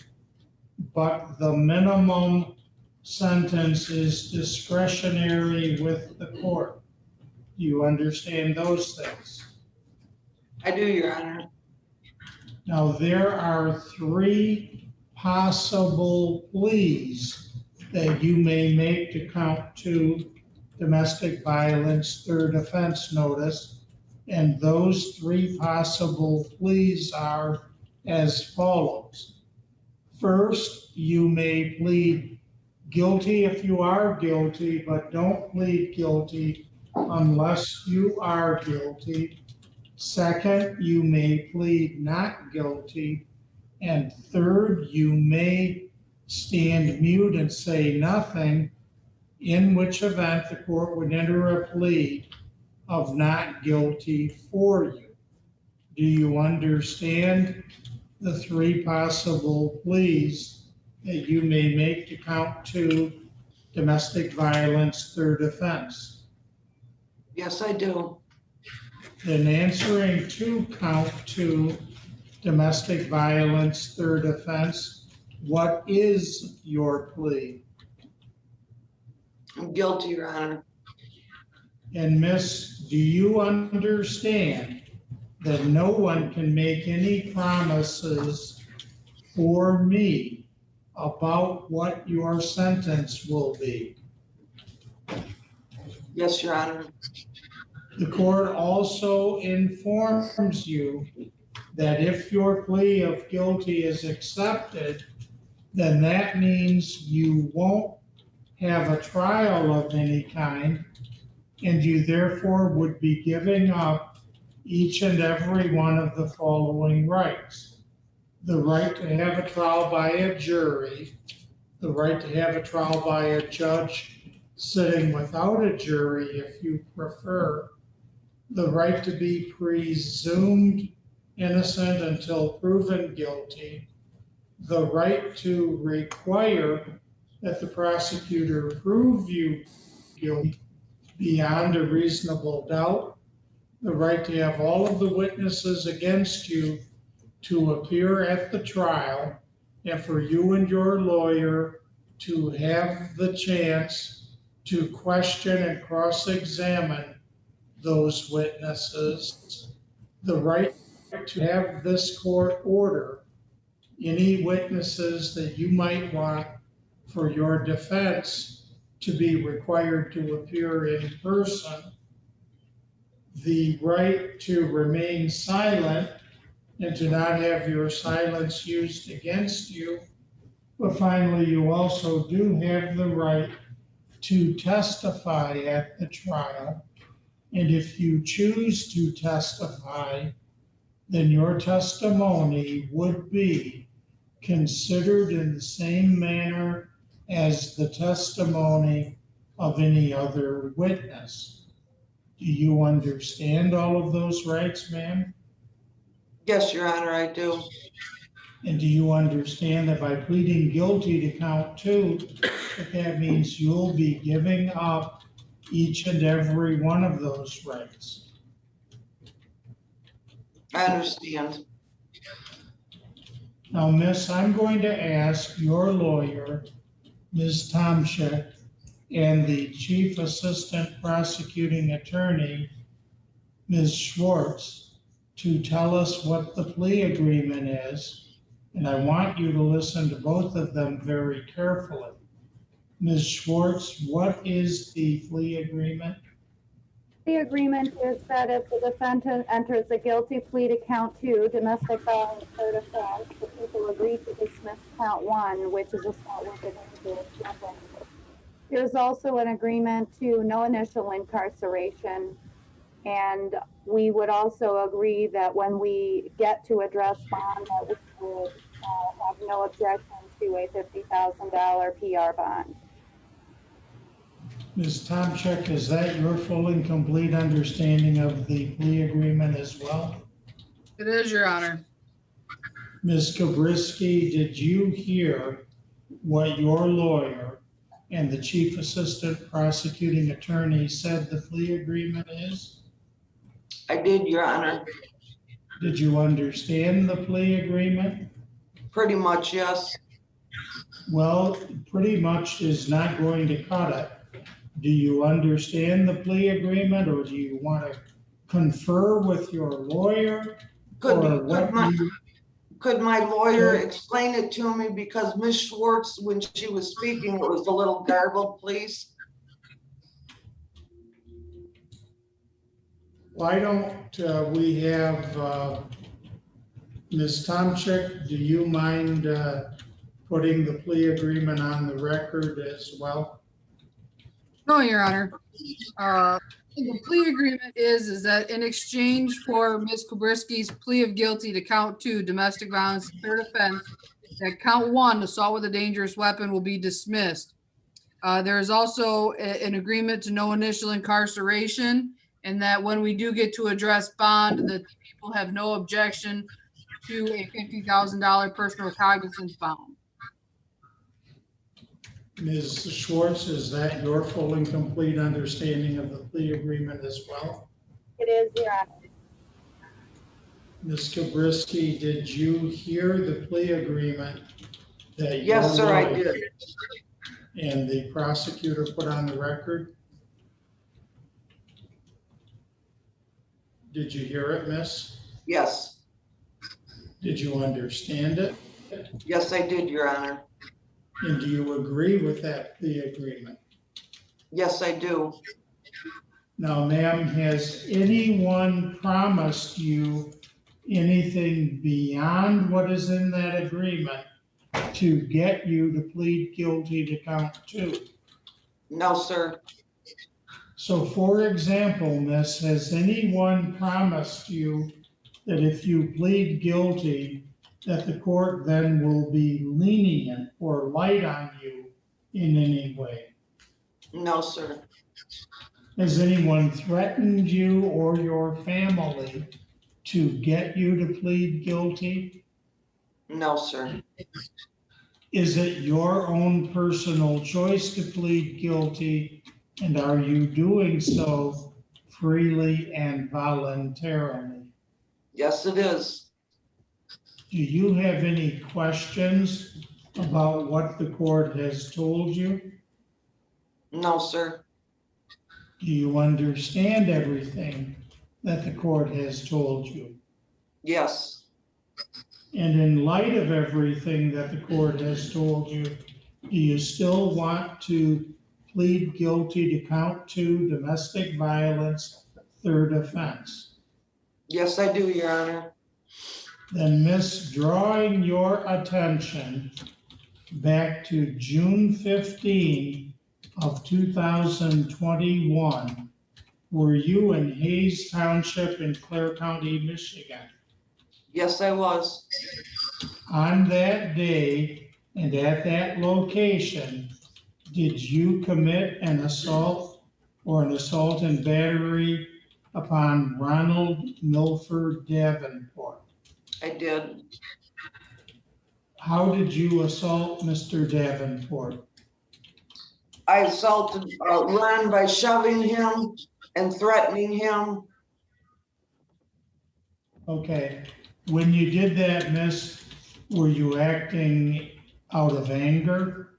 but the minimum sentence is discretionary with the court. Do you understand those things? I do, Your Honor. Now, there are 3 possible pleas that you may make to count 2 domestic violence third offense notice. And those 3 possible pleas are as follows. First, you may plead guilty if you are guilty, but don't plead guilty unless you are guilty. Second, you may plead not guilty. And third, you may stand mute and say nothing, in which event the court would enter a plea of not guilty for you. Do you understand the 3 possible pleas that you may make to count 2 domestic violence third offense? Yes, I do. Then answering to count 2 domestic violence third offense, what is your plea? I'm guilty, Your Honor. And Miss, do you understand that no one can make any promises for me about what your sentence will be? Yes, Your Honor. The court also informs you that if your plea of guilty is accepted, then that means you won't have a trial of any kind, and you therefore would be giving up each and every one of the following rights. The right to have a trial by a jury, the right to have a trial by a judge sitting without a jury if you prefer, the right to be presumed innocent until proven guilty, the right to require that the prosecutor prove you guilty beyond a reasonable doubt, the right to have all of the witnesses against you to appear at the trial, and for you and your lawyer to have the chance to question and cross-examine those witnesses, the right to have this court order any witnesses that you might want for your defense to be required to appear in person, the right to remain silent and to not have your silence used against you. But finally, you also do have the right to testify at the trial. And if you choose to testify, then your testimony would be considered in the same manner as the testimony of any other witness. Do you understand all of those rights, ma'am? Yes, Your Honor, I do. And do you understand that by pleading guilty to count 2, that means you'll be giving up each and every one of those rights? I understand. Now, miss, I'm going to ask your lawyer, Ms. Tomczyk, and the Chief Assistant Prosecuting Attorney, Ms. Schwartz, to tell us what the plea agreement is. And I want you to listen to both of them very carefully. Ms. Schwartz, what is the plea agreement? The agreement is that if the defendant enters a guilty plea to count 2, domestic violence third offense, the people agree to dismiss count 1, which is assault with a dangerous weapon. There's also an agreement to no initial incarceration. And we would also agree that when we get to address bond, that we would have no objection to a $50,000 PR bond. Ms. Tomczyk, is that your full and complete understanding of the plea agreement as well? It is, Your Honor. Ms. Kabrisky, did you hear what your lawyer and the Chief Assistant Prosecuting Attorney said the plea agreement is? I did, Your Honor. Did you understand the plea agreement? Pretty much, yes. Well, pretty much is not going to cut it. Do you understand the plea agreement, or do you want to confer with your lawyer? Could my lawyer explain it to me? Because Ms. Schwartz, when she was speaking, it was a little garbled, please. Why don't we have Ms. Tomczyk, do you mind putting the plea agreement on the record as well? No, Your Honor. The plea agreement is that in exchange for Ms. Kabrisky's plea of guilty to count 2, domestic violence third offense, that count 1, assault with a dangerous weapon, will be dismissed. There is also an agreement to no initial incarceration, and that when we do get to address bond, that people have no objection to a $50,000 personal recognizance bond. Ms. Schwartz, is that your full and complete understanding of the plea agreement as well? It is, Your Honor. Ms. Kabrisky, did you hear the plea agreement that Yes, your sir, I lawyer did. and the prosecutor put on the record? Did you hear it, miss? Yes. Did you understand it? Yes, I did, Your Honor. And do you agree with that plea agreement? Yes, I do. Now, ma'am, has anyone promised you anything beyond what is in that agreement to get you to plead guilty to count 2? No, sir. So, for example, miss, has anyone promised you that if you plead guilty, that the court then will be lenient or light on you in any way? No, sir. Has anyone threatened you or your family to get you to plead guilty? No, sir. Is it your own personal choice to plead guilty, and are you doing so freely and voluntarily? Yes, it is. Do you have any questions about what the court has told you? No, sir. Do you understand everything that the court has told you? Yes. And in light of everything that the court has told you, do you still want to plead guilty to count 2, domestic violence, third offense? Yes, I do, Your Honor. Then, miss, drawing your attention back to June 15 of 2021, were you in Hayes Township in Clare County, Michigan? Yes, I was. On that day and at that location, did you commit an assault or an assault and battery upon Ronald Milford Davenport? I did. How did you assault Mr. Davenport? I assaulted Ron by shoving him and threatening him. Okay, when you did that, miss, were you acting out of anger?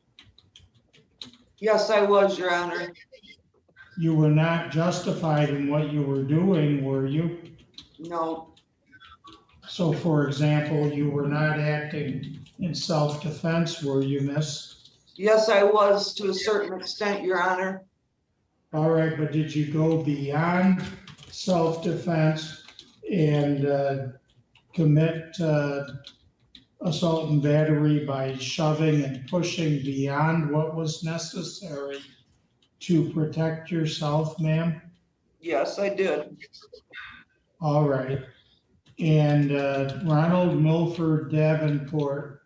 Yes, I was, Your Honor. You were not justified in what you were doing, were you? No, So for example, you were not acting in self-defense, were you, miss? yes, I was to a certain extent, Your Honor. All right, but did you go beyond self-defense and commit assault and battery by shoving and pushing beyond what was necessary to protect yourself, ma'am? Yes, I did. All right. And Ronald Milford Davenport,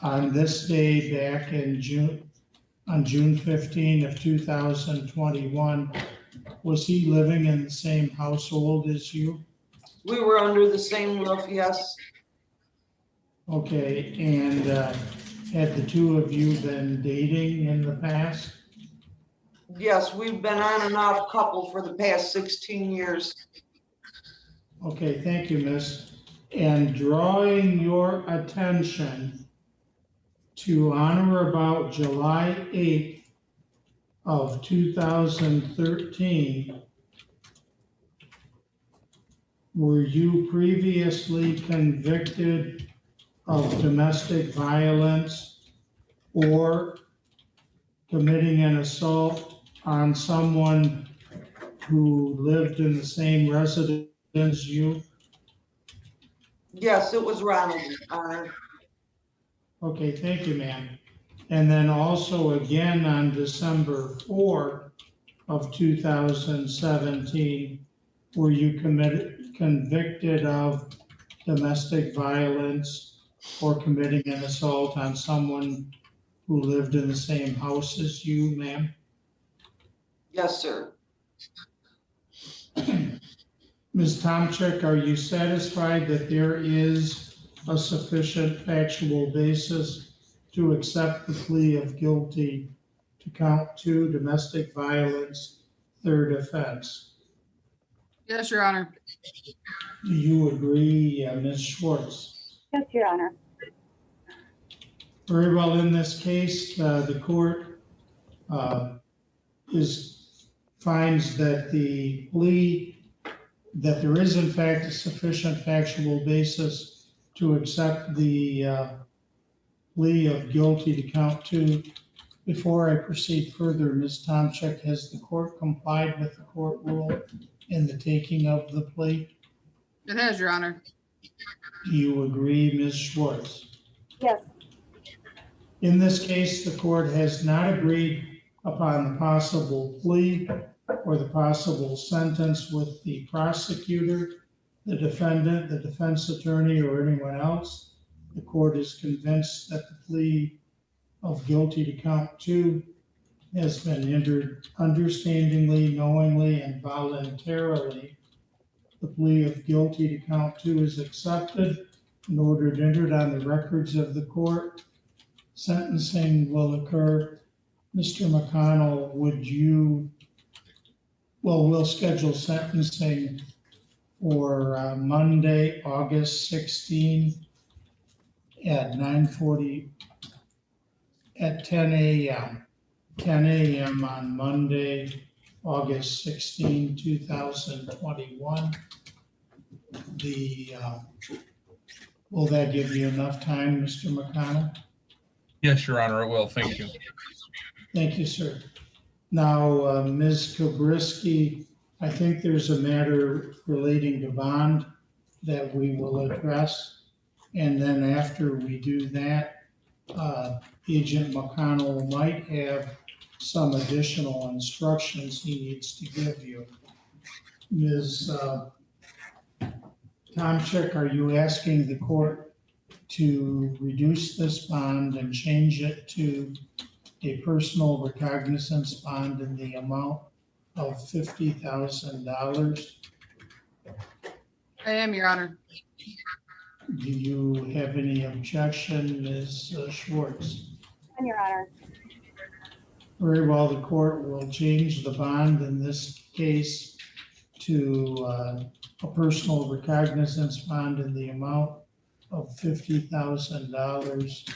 on this day back in June, on June 15 of 2021, was he living in the same household as you? We were under the same roof, yes. Okay, and had the two of you been dating in the past? Yes, we've been on and off couple for the past 16 years. Okay, thank you, miss. And drawing your attention to on or about July 8th of 2013, were you previously convicted of domestic violence or committing an assault on someone who lived in the same residence as you? Yes, it was Ronald, Your Honor. Okay, thank you, ma'am. And then also again on December 4 of 2017, were you convicted of domestic violence or committing an assault on someone who lived in the same house as you, ma'am? Yes, sir. Ms. Tomczyk, are you satisfied that there is a sufficient factual basis to accept the plea of guilty to count 2 domestic violence, 3rd offense? Yes, Your Honor. Do you agree, Ms. Schwartz? Yes, Your Honor. Very well, in this case, the court finds that the plea, that there is in fact a sufficient factual basis to accept the plea of guilty to count 2. Before I proceed further, Ms. Tomczyk, has the court complied with the court rule in the taking of the plea? It has, Your Honor. Do you agree, Ms. Schwartz? Yes. In this case, the court has not agreed upon the possible plea or the possible sentence with the prosecutor, the defendant, the defense attorney, or anyone else. The court is convinced that the plea of guilty to count 2 has been entered understandingly, knowingly, and voluntarily. The plea of guilty to count 2 is accepted and ordered entered on the records of the court. Sentencing will occur. Mr. McConnell, we'll schedule sentencing for Monday, August 16 at 9:40 at 10 a.m. 10 a.m. on Monday, August 16, 2021. Will that give you enough time, Mr. McConnell? Yes, Your Honor, it will. Thank you. Thank you, sir. Now, Ms. Kobrisky, I think there's a matter relating to bond that we will address. And then after we do that, Agent McConnell might have some additional instructions he needs to give you. Ms. Tomczyk, are you asking the court to reduce this bond and change it to a personal recognizance bond in the amount of $50,000? I am, Your Honor. Do you have any objection, Ms. Schwartz? And Your Honor. Very well, the court will change the bond in this case to a personal recognizance bond in the amount of $50,000.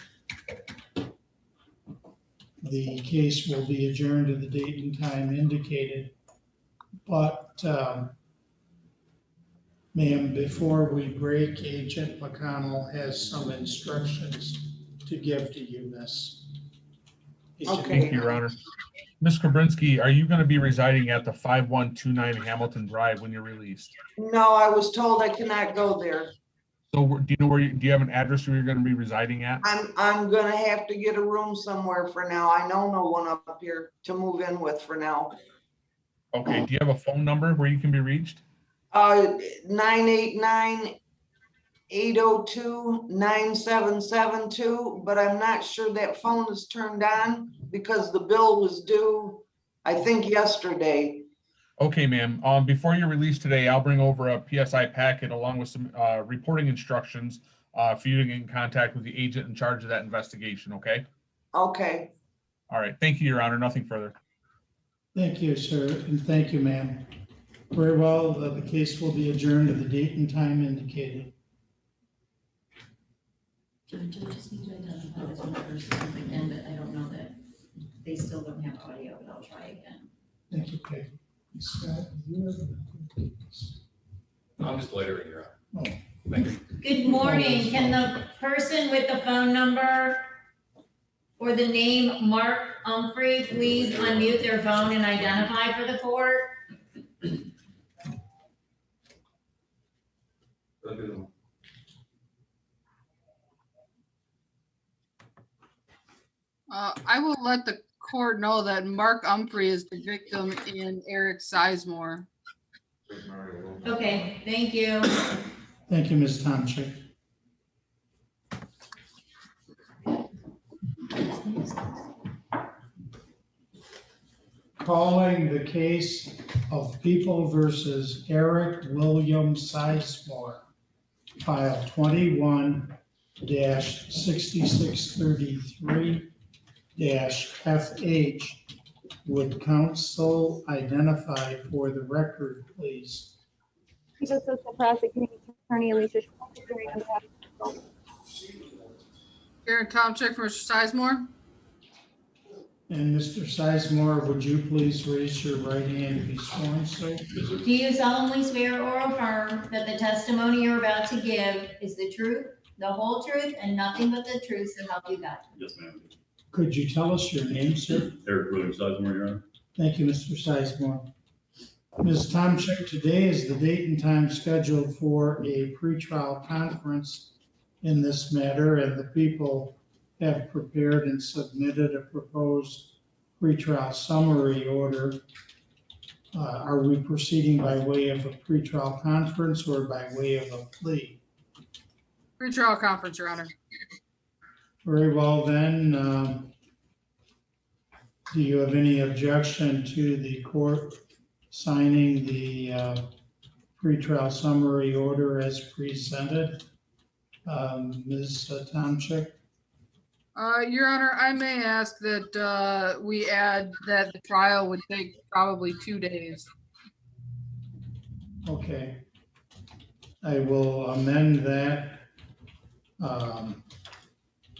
The case will be adjourned to the date and time indicated. But, ma'am, before we break, Agent McConnell has some instructions to give to you, Miss. Agent Thank you, Your Honor. Ms. Kobrinski, are you going to be residing at the 5129 Hamilton Drive when you're released? No, I was told I cannot go there. So do you know do you have an address where you're going to be residing at? I'm gonna have to get a room somewhere for now. I know no one up here to move in with for now. Okay, do you have a phone number where you can be reached? 989-802-9772, but I'm not sure that phone is turned on because the bill was due, I think, yesterday. Okay, ma'am. Before you're released today, I'll bring over a PSI packet along with some reporting instructions for you to get in contact with the agent in charge of that investigation, okay? Okay. All right, thank you, Your Honor. Nothing further. Thank you, sir, and thank you, ma'am. Very well, the case will be adjourned to the date and time indicated. Judge, I just need to identify this one person again, but I don't know that they still don't have audio, but I'll try again. Thank you, Peg. Scott, you have. I'm just later in your Oh. Thank you. Good morning. Can the person with the phone number or the name Mark Humphrey please unmute their phone and identify for the court? I will let the court know that Mark Humphrey is the victim in Eric Sizemore. Okay, thank you. Thank you, Ms. Tomczyk. Calling the case of People versus Eric William Sizemore, file 21-6633-FH. Would counsel identify for the record, please? Chief Assistant Prosecuting Attorney Alicia Schwartz, appearing on behalf of the Karen Tomczyk for Mr. Sizemore. And Mr. Sizemore, would you please raise your right hand and be sworn, sir? Do you solemnly swear or affirm that the testimony you're about to give is the truth, the whole truth, and nothing but the truth, so help you God? Yes, ma'am. Could you tell us your name, sir? Eric William Sizemore, Your Honor. Thank you, Mr. Sizemore. Ms. Tomczyk, today is the date and time scheduled for a pretrial conference in this matter, and the people have prepared and submitted a proposed pretrial summary order. Are we proceeding by way of a pretrial conference or by way of a plea? Pretrial conference, Your Honor. Very well then, do you have any objection to the court signing the pretrial summary order as presented? Ms. Tomczyk? Your Honor, I may ask that we add that the trial would take probably 2 days. Okay. I will amend that.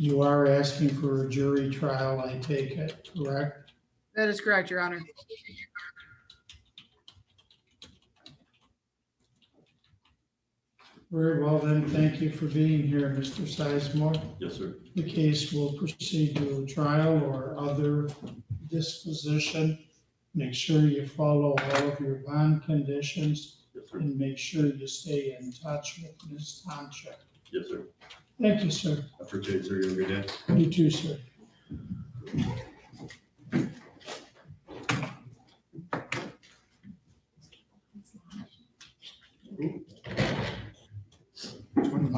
You are asking for a jury trial, I take it, correct? That is correct, Your Honor. Very well then, thank you for being here, Mr. Sizemore. Yes, sir. The case will proceed to a trial or other disposition. Make sure you follow all of your bond conditions. Yes, sir. And make sure you stay in touch with Ms. Tomczyk. Yes, sir. Thank you, sir. I appreciate it, sir. You have a good day. You too, sir.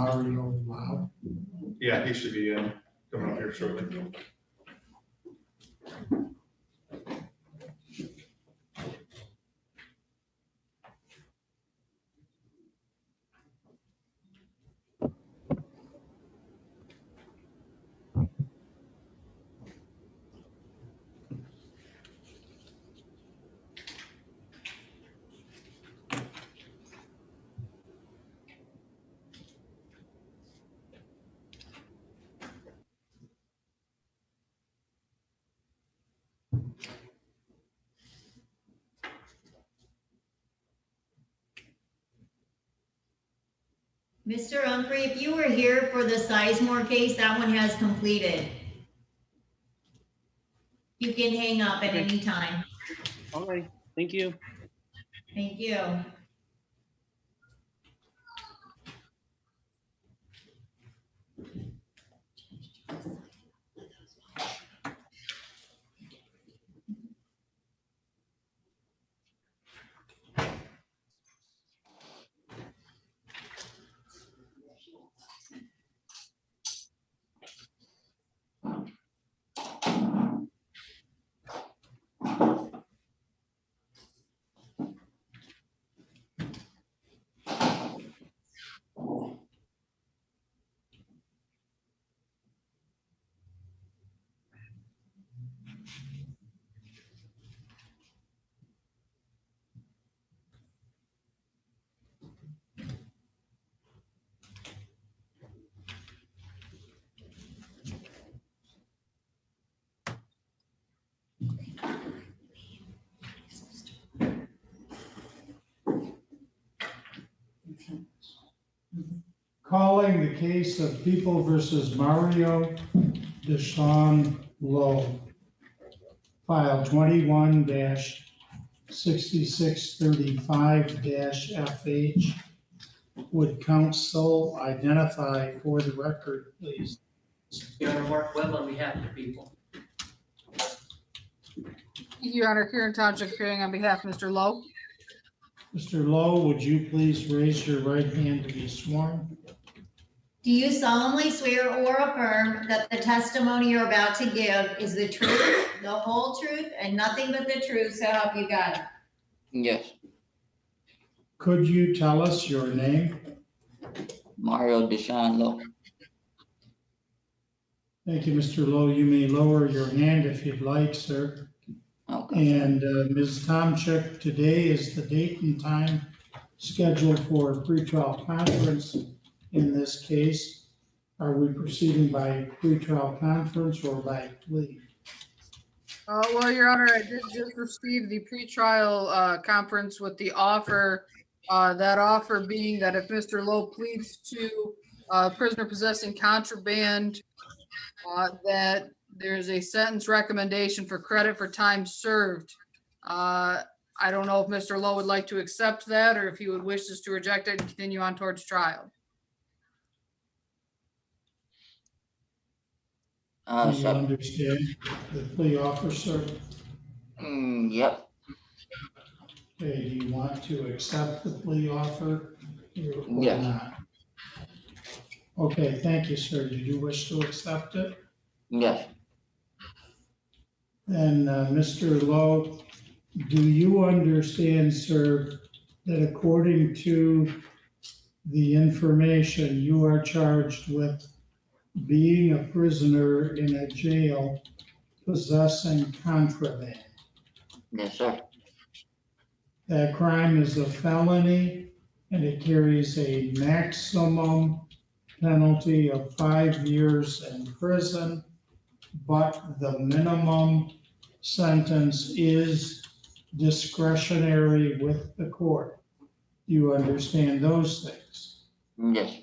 Mario Lau. Yeah, he should be coming up here shortly. Mr. Humphrey, if you were here for the Sizemore case, that one has completed. You can hang up at any time. All right, thank you. Thank you. Calling the case of People versus Mario Deshawn Lowe. File 21-6635-FH. Would counsel identify for the record, please? Your Honor, Mark Webb on behalf of the people. Thank you, Your Honor. Karen Township appearing on behalf of Mr. Lowe. Mr. Lowe, would you please raise your right hand to be sworn? Do you solemnly swear or affirm that the testimony you're about to give is the truth, the whole truth, and nothing but the truth, so help you God? Yes, Could you tell us your name? Mario Deshawn Lowe. Thank you, Mr. Lowe. You may lower your hand if you'd like, sir. Okay. And Ms. Tomchik, today is the date and time scheduled for a pretrial conference in this case. Are we proceeding by pretrial conference or by plea? Well, Your Honor, I did just receive the pretrial conference with the offer. That offer being that if Mr. Lowe pleads to prisoner possessing contraband, that there's a sentence recommendation for credit for time served. I don't know if Mr. Lowe would like to accept that or if he would wish us to reject it and continue on towards trial. Do you understand the plea offer, sir? Yep. Okay, do you want to accept the plea offer or Yes. not? Okay, thank you, sir. Did you wish to accept it? Yes. Then, Mr. Lowe, do you understand, sir, that according to the information, you are charged with being a prisoner in a jail possessing contraband? Yes, sir. That crime is a felony and it carries a maximum penalty of 5 years in prison, but the minimum sentence is discretionary with the court. Do you understand those things? Yes.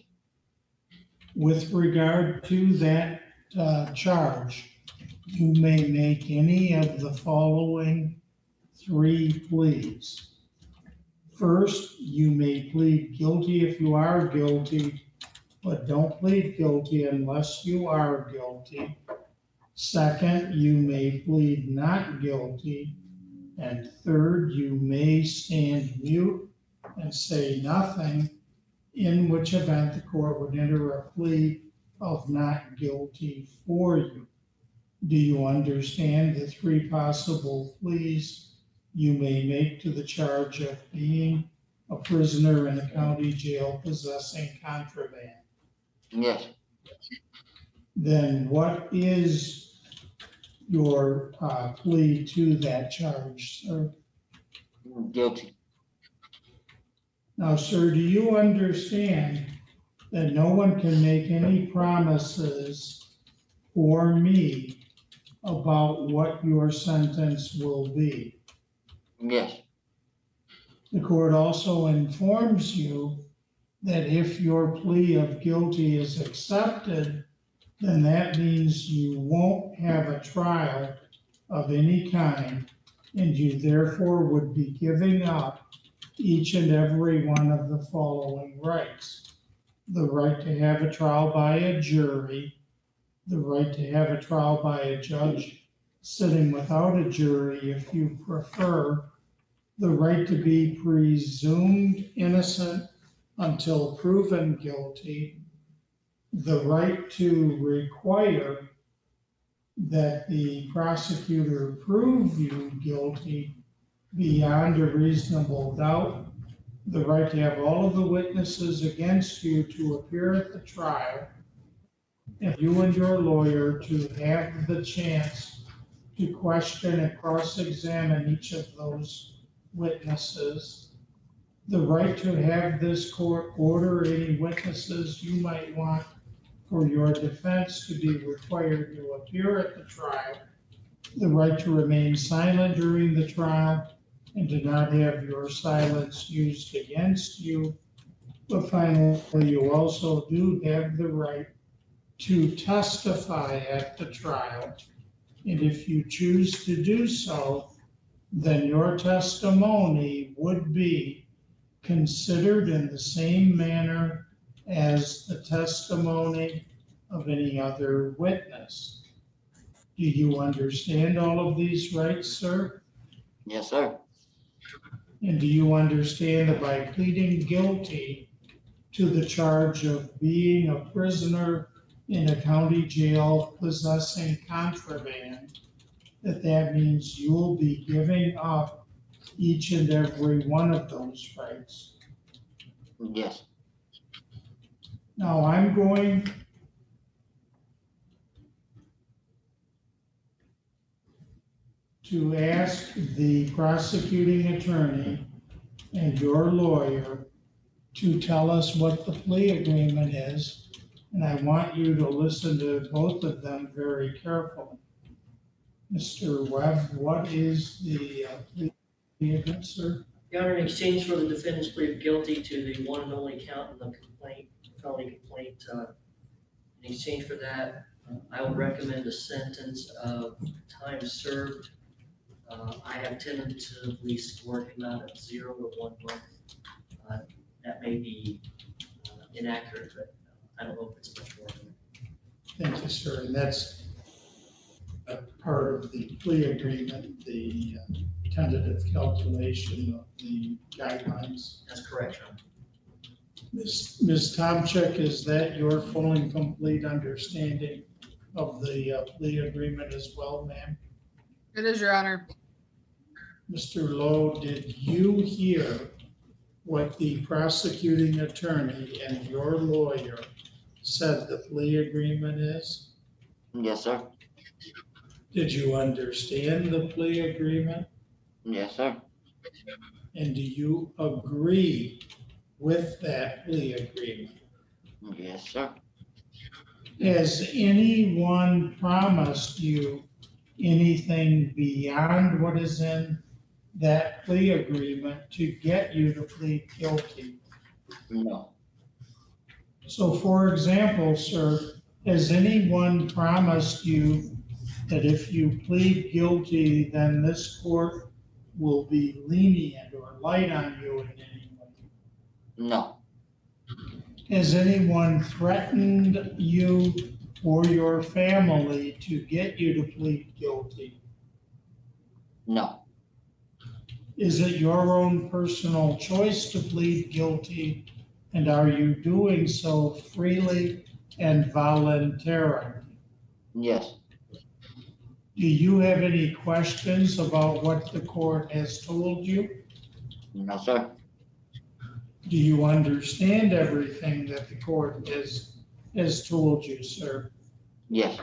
With regard to that charge, you may make any of the following 3 pleas. First, you may plead guilty if you are guilty, but don't plead guilty unless you are guilty. Second, you may plead not guilty. And third, you may stand mute and say nothing in which event the court would enter a plea of not guilty for you. Do you understand the three possible pleas you may make to the charge of being a prisoner in a county jail possessing contraband? Yes. Then what is your plea to that charge, sir? Guilty. Now, sir, do you understand that no one can make any promises for me about what your sentence will be? Yes. The court also informs you that if your plea of guilty is accepted, then that means you won't have a trial of any kind, and you therefore would be giving up each and every one of the following rights: the right to have a trial by a jury, the right to have a trial by a judge sitting without a jury if you prefer, the right to be presumed innocent until proven guilty, the right to require that the prosecutor prove you guilty beyond a reasonable doubt, the right to have all of the witnesses against you to appear at the trial, and you and your lawyer to have the chance to question and cross-examine each of those witnesses, the right to have this court order any witnesses you might want for your defense to be required to appear at the trial, the right to remain silent during the trial and to not have your silence used against you. But finally, you also do have the right to testify at the trial. And if you choose to do so, then your testimony would be considered in the same manner as the testimony of any other witness. Do you understand all of these rights, sir? Yes, sir. And do you understand that by pleading guilty to the charge of being a prisoner in a county jail possessing contraband, that means you'll be giving up each and every one of those rights? Yes. Now, I'm going to ask the prosecuting attorney and your lawyer to tell us what the plea agreement is, and I want you to listen to both of them very carefully. Mr. Webb, what is the plea agreement, sir? Your Honor, in exchange for the defendant's plea of guilty to the one and only count in the complaint, felony complaint, in exchange for that, I will recommend a sentence of time served. I have tentatively scored him out at 0 to 1 month. That may be inaccurate, but I don't know if it's much more than that. Thank you, sir. And that's a part of the plea agreement, the tentative calculation of the guidelines. That's correct, Your Honor. Ms. Tomczyk, is that your full and complete understanding of the plea agreement as well, ma'am? It is, Your Honor. Mr. Lowe, did you hear what the prosecuting attorney and your lawyer said the plea agreement is? Yes, sir. Did you understand the plea agreement? Yes, sir. And do you agree with that plea agreement? Yes, sir. Has anyone promised you anything beyond what is in that plea agreement to get you to plead guilty? No. So for example, sir, has anyone promised you that if you plead guilty, then this court will be lenient or light on you in any way? No. Has anyone threatened you or your family to get you to plead guilty? No. Is it your own personal choice to plead guilty And are you doing so freely and voluntarily? Yes. Do you have any questions about what the court has told you? No, sir. Do you understand everything that the court has told you, sir? Yes.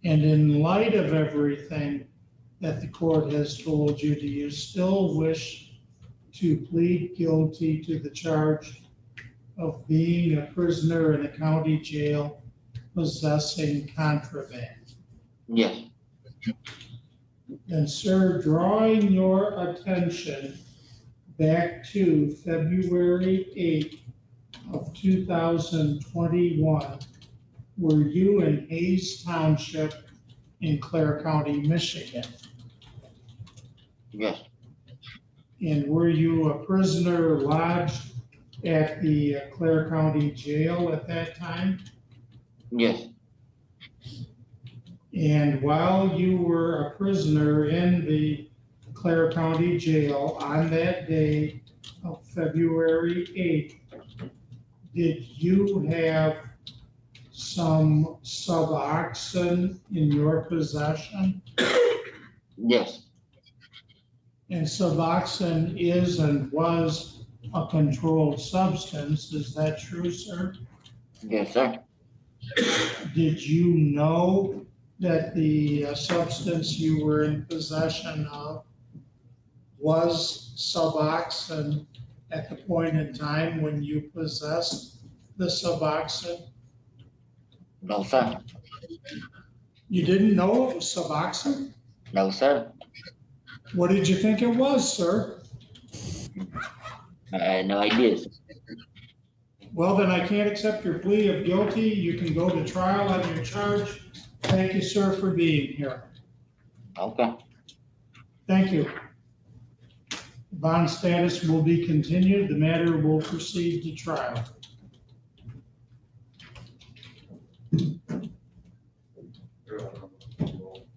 And in light of everything that the court has told you, do you still wish to plead guilty to the charge of being a prisoner in a county jail possessing contraband? Yes. And sir, drawing your attention back to February 8th of 2021, were you in Hayes Township in Clare County, Michigan? Yes. And were you a prisoner lodged at the Clare County Jail at that time? Yes. And while you were a prisoner in the Clare County Jail on that day of February 8th, did you have some Suboxone in your possession? Yes. And Suboxone is and was a controlled substance, is that true, sir? Yes, sir. Did you know that the substance you were in possession of was Suboxone at the point in time when you possessed the Suboxone? No, sir. You didn't know it was Suboxone? No, sir. What did you think it was, sir? I had no idea. Well, then I can't accept your plea of guilty. You can go to trial on your charge. Thank you, sir, for being here. Okay. Thank you. Bond status will be continued. The matter will proceed to trial.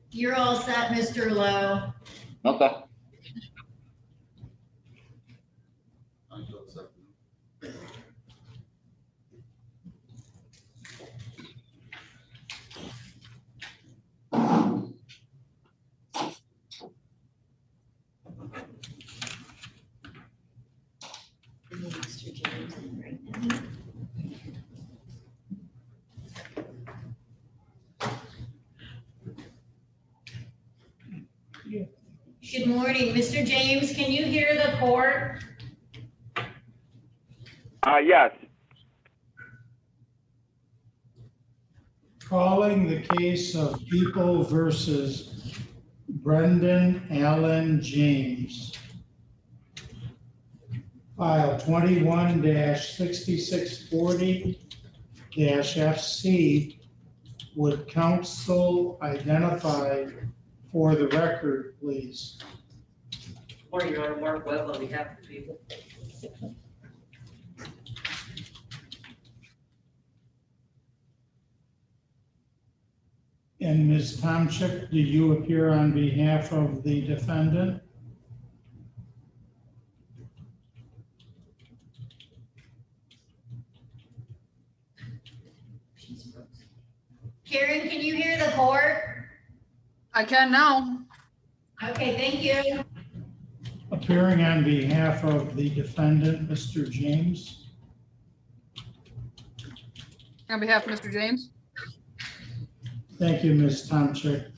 You're all set, Mr. Lowe. Okay. Mr. James in right now. Good morning, Mr. James, can you hear the court? Yes. Calling the case of People versus Brendan Allen James. File 21-6640-FC. Would counsel identify for the record, please? Morning, Your Honor, Mark Webb on behalf of the people. And Ms. Tomchik, do you appear on behalf of the defendant? Karen, can you hear the court? I can now. Okay, thank you. Appearing on behalf of the defendant, Mr. James. On behalf of Mr. James. Thank you, Ms. Tomchik.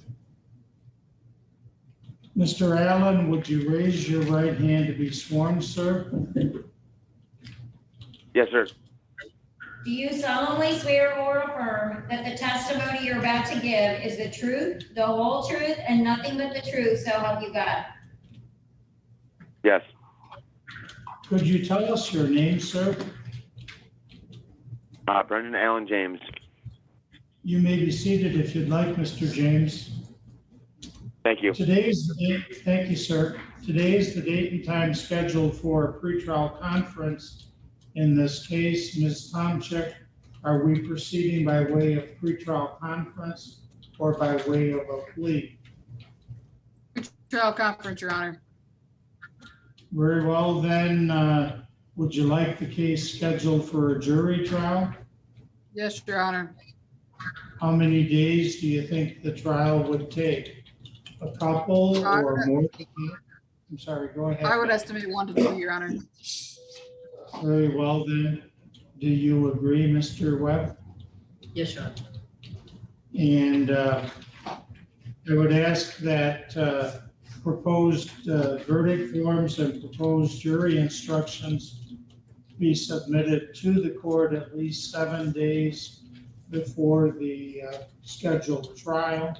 Mr. Allen, would you raise your right hand to be sworn, sir? Yes, sir. Do you solemnly swear or affirm that the testimony you're about to give is the truth, the whole truth, and nothing but the truth, so help you God? Yes. Could you tell us your name, sir? Brendan Allen James. You may be seated if you'd like, Mr. James. Thank you. Today's the date, thank you, sir. Today is the date and time scheduled for a pretrial conference. In this case, Ms. Tomchik, are we proceeding by way of pretrial conference or by way of a plea? Trial conference, Your Honor. Very well then, Would you like the case scheduled for a jury trial? Yes, Your Honor. How many days do you think the trial would take? A couple or more? I'm sorry, go ahead. I would estimate 1 to 2, Your Honor. Very well then. Do you agree, Mr. Webb? Yes, Your Honor. And I would ask that proposed verdict forms and proposed jury instructions be submitted to the court at least 7 days before the scheduled trial.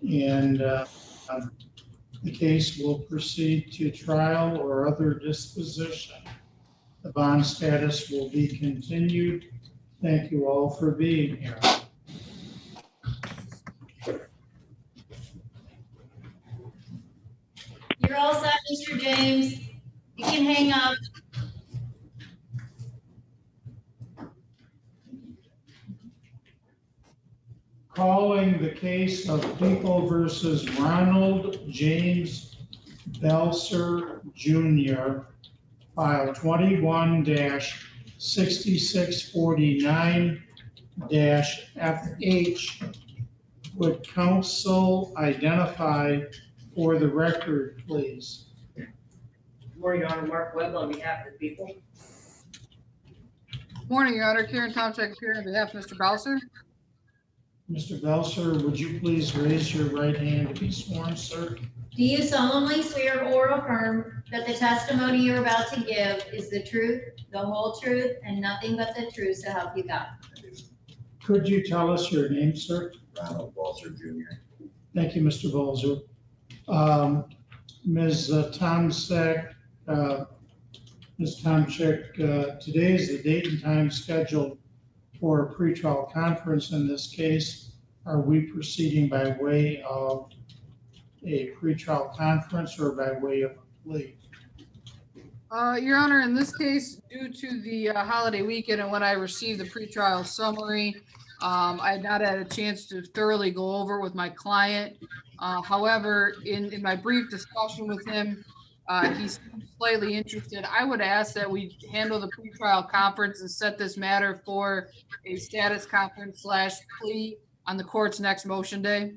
And the case will proceed to trial or other disposition. The bond status will be continued. Thank you all for being here. You're all set, Mr. James. You can hang up. Calling the case of People versus Ronald James Belser Jr., file 21-6649-FH. Would counsel identify for the record, please? Good morning, Your Honor. Mark Webb on behalf of the people. Morning, Your Honor. Karen Tomczyk appearing on behalf of Mr. Balser. Mr. Belser, would you please raise your right hand to be sworn, sir? Do you solemnly swear or affirm that the testimony you're about to give is the truth, the whole truth, and nothing but the truth, so help you God? Could you tell us your name, sir? Ronald Balser Jr. Thank you, Mr. Belser. Ms. Tomczyk, today is the date and time scheduled for a pretrial conference in this case. Are we proceeding by way of a pretrial conference or by way of a plea? Your Honor, in this case, due to the holiday weekend and when I received the pretrial summary, I had not had a chance to thoroughly go over it with my client. However, in my brief discussion with him, he's slightly interested. I would ask that we handle the pretrial conference and set this matter for a status conference / plea on the court's next motion day.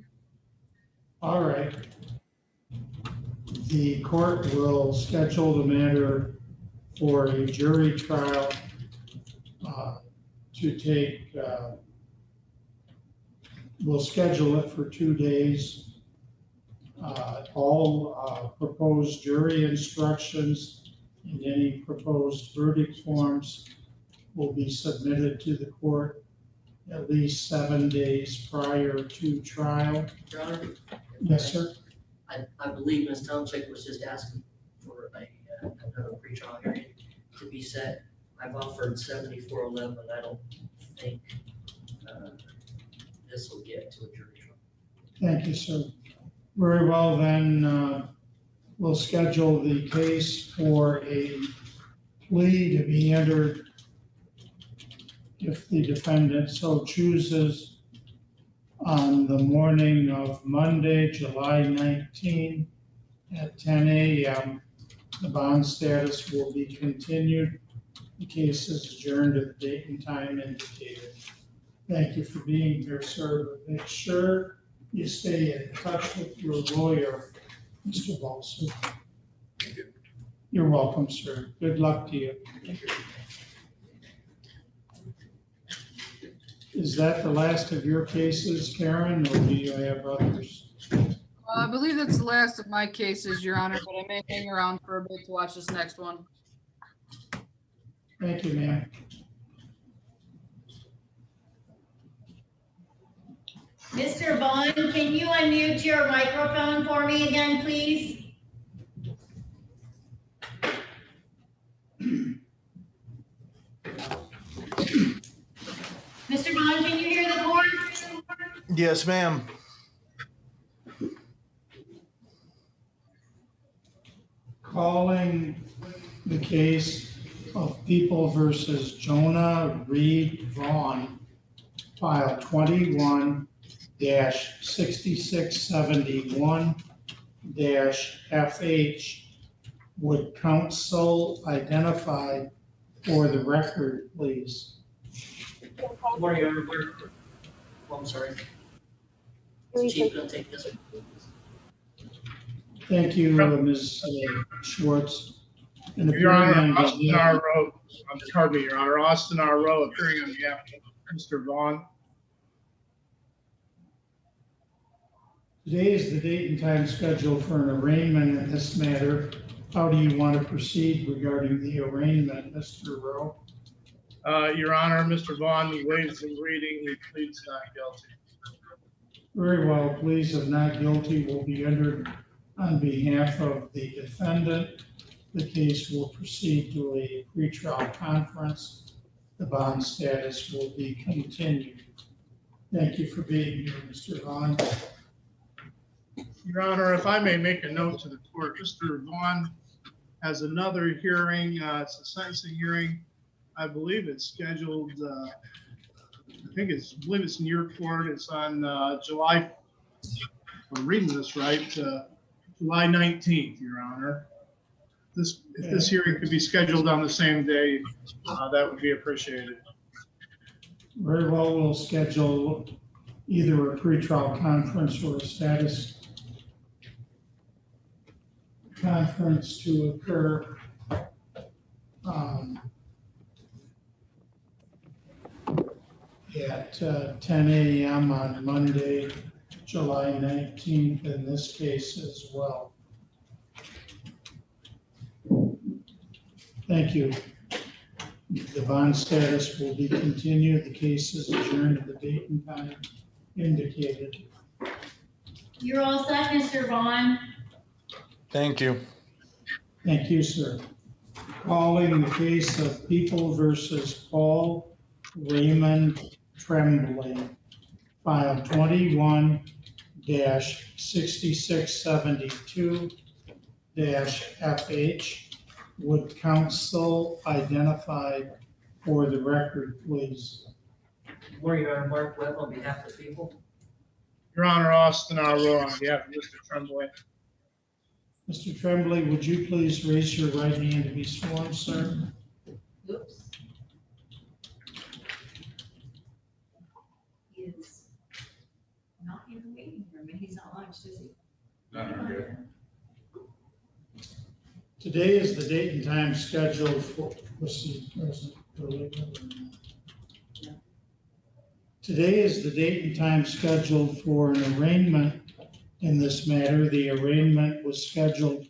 All right. The court will schedule the matter for a jury trial to take, we'll schedule it for 2 days. All proposed jury instructions and any proposed verdict forms will be submitted to the court at least 7 days prior to trial. Your Honor? Yes, sir. I believe Ms. Tomczyk was just asking for another pretrial hearing to be set. I've offered 7411. I don't think this will get to a jury trial. Thank you, sir. Very well, then we'll schedule the case for a plea to be entered if the defendant so chooses on the morning of Monday, July 19 at 10 a.m. The bond status will be continued. The case is adjourned at the date and time indicated. Thank you for being here, sir. But make sure you stay in touch with your lawyer, Mr. Balser. Thank you. You're welcome, sir. Good luck to you. Thank you. Is that the last of your cases, Karen, or do you have others? I believe that's the last of my cases, Your Honor, but I may hang around for a bit to watch this next one. Thank you, ma'am. Mr. Vaughn, can you unmute your microphone for me again, please? Mr. Vaughn, can you hear the court? Yes, ma'am. Calling the case of People versus Jonah Reed Vaughn, file 21-6671-FH. Would counsel identify for the record, please? Good morning, Your Honor. I'm sorry. Is the chief gonna take this one? Thank you, Ms. Schwartz. And Your Honor, appearing on Austin behalf- R. Rowe, pardon me, Your Honor, Austin R. Rowe, appearing on behalf of Mr. Vaughn. Today is the date and time scheduled for an arraignment in this matter. How do you want to proceed regarding the arraignment, Mr. Rowe? Your Honor, Mr. Vaughn waives the reading, he pleads not guilty. Very well, pleas of not guilty will be entered on behalf of the defendant. The case will proceed to a pretrial conference. The bond status will be continued. Thank you for being here, Mr. Vaughn. Your Honor, if I may make a note to the court, Mr. Vaughn has another hearing, it's a sentencing hearing. I believe it's scheduled, I believe it's in your court, it's on July, if I'm reading this right, July 19th, Your Honor. If this hearing could be scheduled on the same day, that would be appreciated. Very well, we'll schedule either a pretrial conference or a status conference to occur at 10 a.m. on Monday, July 19th, in this case as well. Thank you. The bond status will be continued. The case is adjourned at the date and time indicated. You're all set, Mr. Vaughn. Thank you. Thank you, sir. Calling the case of People versus Paul Raymond Tremblay, file 21-6672-FH. Would counsel identify for the record, please? Good morning, Your Honor. Mark Webb on behalf of the people. Your Honor, Austin R. Rowe on behalf of Mr. Tremblay. Mr. Tremblay, would you please raise your right hand to be sworn, sir? Oops. He is not even waiting for me. He's not launched, is he? No, you're good. Today is the date and time scheduled for, Today is the date and time scheduled for an arraignment in this matter. The arraignment was scheduled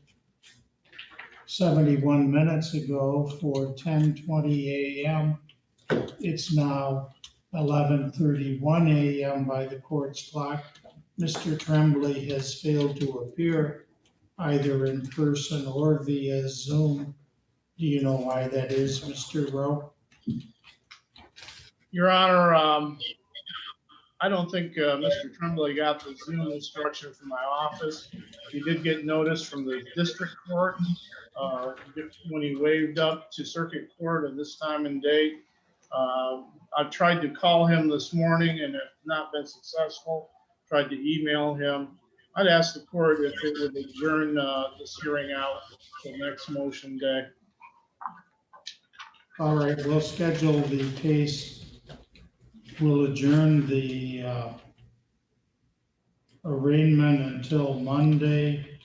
71 minutes ago for 10:20 a.m. It's now 11:31 a.m. by the court's clock. Mr. Tremblay has failed to appear either in person or via Zoom. Do you know why that is, Mr. Rowe? Your Honor, I don't think Mr. Tremblay got the Zoom instruction from my office. He did get notice from the district court when he waived up to circuit court at this time and date. I've tried to call him this morning and have not been successful. Tried to email him. I'd ask the court if it would adjourn this hearing out till next motion day. All right, we'll schedule the case. We'll adjourn the arraignment until Monday,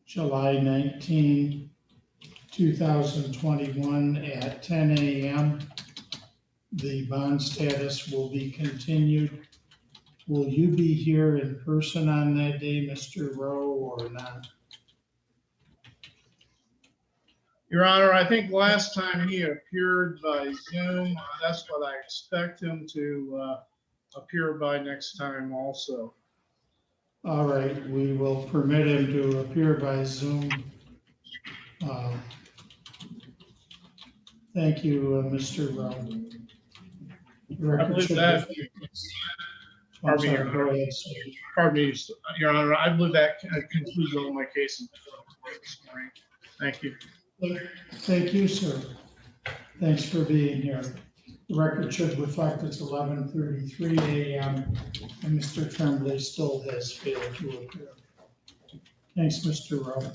July 19, 2021 at 10 a.m. The bond status will be continued. Will you be here in person on that day, Mr. Rowe, or not? Your Honor, I think last time he appeared by Zoom, that's what I expect him to appear by next time also. All right, we will permit him to appear by Zoom. Thank you, Mr. Rowe. I believe that, pardon me, Your Honor, I believe that concludes all my cases this morning. Thank you. Thank you, sir. Thanks for being here. The record should reflect it's 11:33 a.m. and Mr. Tremblay still has failed to appear. Thanks, Mr. Rowe.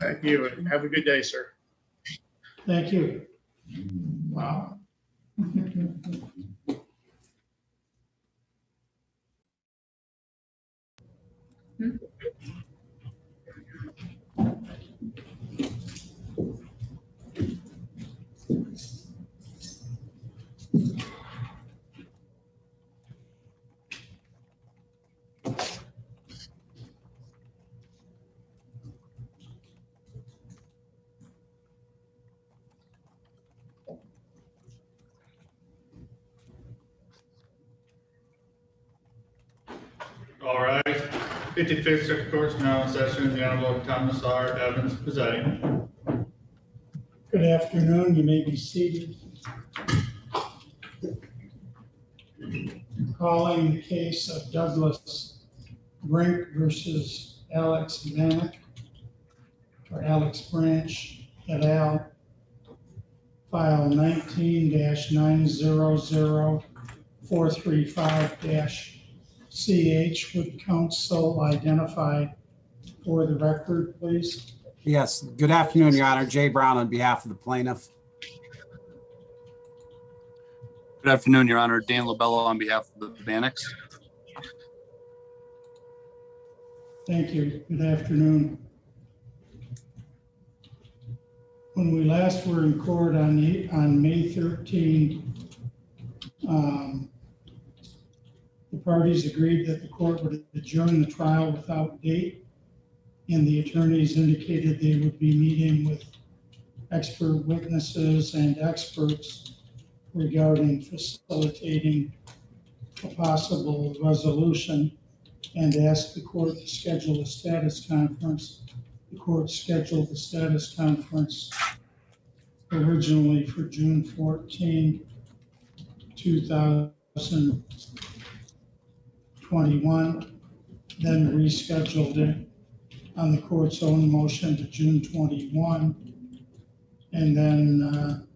Thank you. Have a good day, sir. Thank you. Wow. All right, 55th Circuit Court is now in session. The Honorable Thomas R. Evans presiding. Good afternoon. You may be seated. Calling the case of Douglas Brink versus Alex Vanek, or Alex Branch et al. File 19-900435-CH. Would counsel identify for the record, please? Yes, good afternoon, Your Honor. Jay Brown on behalf of the plaintiff. Good afternoon, Your Honor. Dan Lobello on behalf of the Vaneks. Thank you. Good afternoon. When we last were in court on May 13, the parties agreed that the court would adjourn the trial without date, and the attorneys indicated they would be meeting with expert witnesses and experts regarding facilitating a possible resolution, and asked the court to schedule a status conference. The court scheduled the status conference originally for June 14, 2021, then rescheduled it on the court's own motion to June 21, and then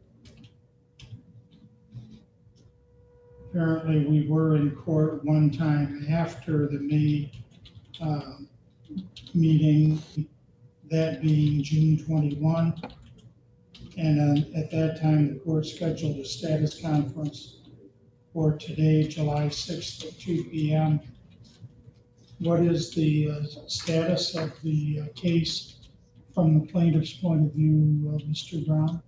apparently we were in court one time after the May meeting, that being June 21. And at that time, the court scheduled a status conference for today, July 6th at 2 p.m. What is the status of the case from the plaintiff's point of view, Mr. Brown?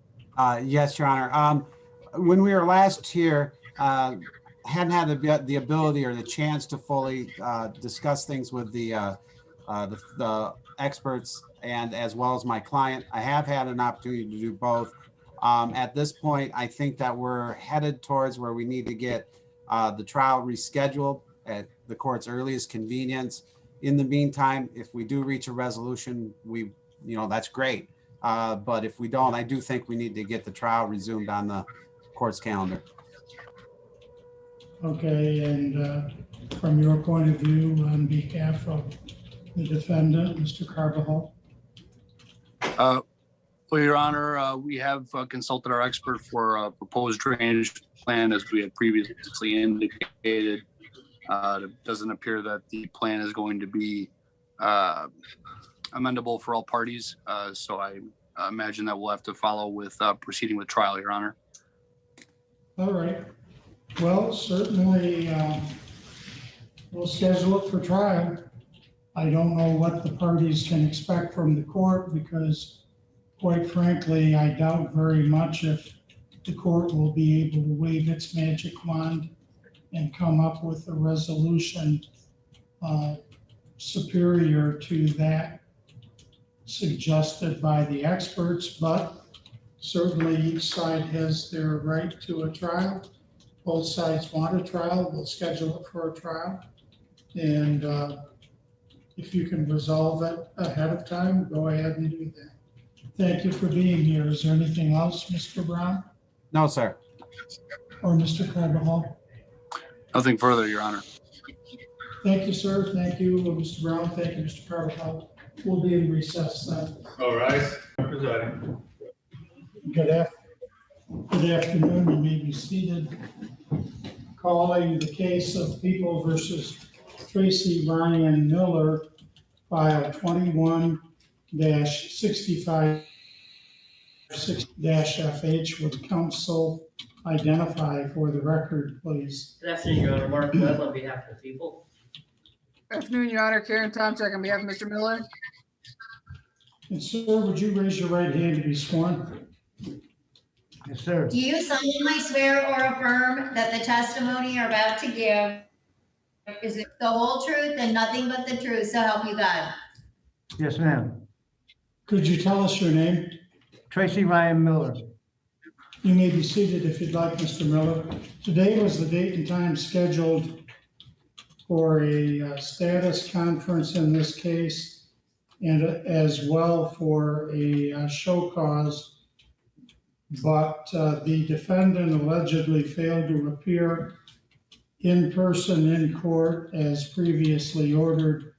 Yes, Your Honor. When we were last here, hadn't had the ability or the chance to fully discuss things with the experts and as well as my client. I have had an opportunity to do both. At this point, I think that we're headed towards where we need to get the trial rescheduled at the court's earliest convenience. In the meantime, if we do reach a resolution, that's great. But if we don't, I do think we need to get the trial resumed on the court's calendar. Okay, and from your point of view, on behalf of the defendant, Mr. Carbajal? Well, Your Honor, we have consulted our expert for a proposed drainage plan, as we had previously indicated. It doesn't appear that the plan is going to be amendable for all parties. So I imagine that we'll have to follow with proceeding with trial, Your Honor. All right. Well, certainly we'll schedule it for trial. I don't know what the parties can expect from the court because, quite frankly, I doubt very much if the court will be able to wave its magic wand and come up with a resolution superior to that suggested by the experts, but certainly each side has their right to a trial. Both sides want a trial, we'll schedule it for a trial. And if you can resolve it ahead of time, go ahead and do that. Thank you for being here. Is there anything else, Mr. Brown? No, sir. Or Mr. Carbajal? Nothing further, Your Honor. Thank you, sir. Thank you, Mr. Brown. Thank you, Mr. Carbajal. We'll be in recess then. All right, presiding. Good afternoon. You may be seated. Calling the case of People versus Tracy Ryan Miller, file 21-65-FH. Would counsel identify for the record, please? Good afternoon, Your Honor. Mark Webb on behalf of the people. Good afternoon, Your Honor. Karen Tomczak on behalf of Mr. Miller. And sir, would you raise your right hand to be sworn? Yes, sir. Do you solemnly swear or affirm that the testimony you're about to give is the whole truth and nothing but the truth, so help you God? Yes, ma'am. Could you tell us your name? Tracy Ryan Miller. You may be seated if you'd like, Mr. Miller. Today was the date and time scheduled for a status conference in this case, and as well for a show cause. But the defendant allegedly failed to appear in person in court as previously ordered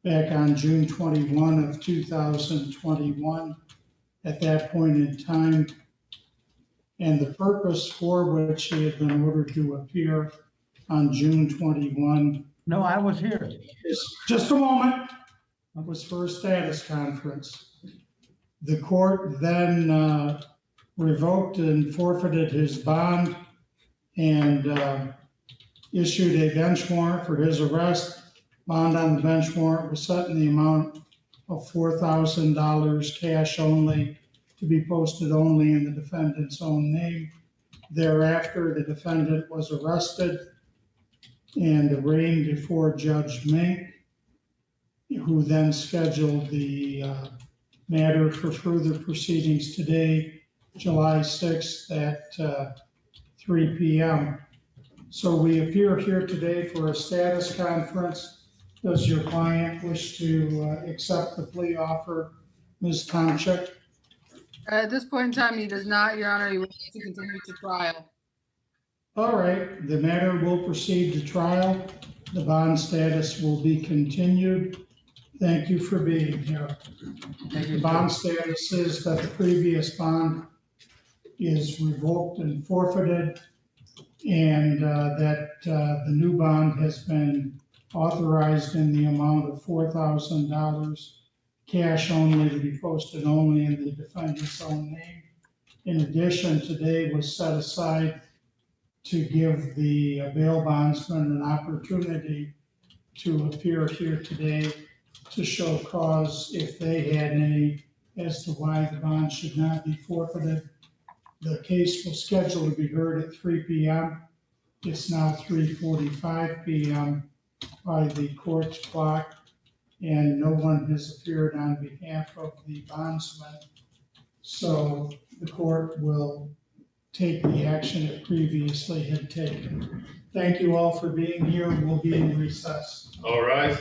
back on June 21 of 2021 at that point in time. And the purpose for which he had been ordered to appear on June 21. No, I was here. Just a moment. It was for a status conference. The court then revoked and forfeited his bond and issued a bench warrant for his arrest. Bond on the bench warrant was set in the amount of $4,000 cash only, to be posted only in the defendant's own name. Thereafter, the defendant was arrested and arraigned before Judge Mink, who then scheduled the matter for further proceedings today, July 6th at 3 p.m. So we appear here today for a status conference. Does your client wish to accept the plea offer, Ms. Tomczak? At this point in time, he does not, Your Honor. He wishes to continue to trial. All right, the matter will proceed to trial. The bond status will be continued. Thank you for being here. The bond status is that the previous bond is revoked and forfeited, and that the new bond has been authorized in the amount of $4,000 cash only, to be posted only in the defendant's own name. In addition, today was set aside to give the bail bondsman an opportunity to appear here today to show cause, if they had any, as to why the bond should not be forfeited. The case was scheduled to be heard at 3 p.m. It's now 3:45 p.m. by the court's clock, and no one has appeared on behalf of the bondsman. So the court will take the action it previously had taken. Thank you all for being here. We'll be in recess. All right.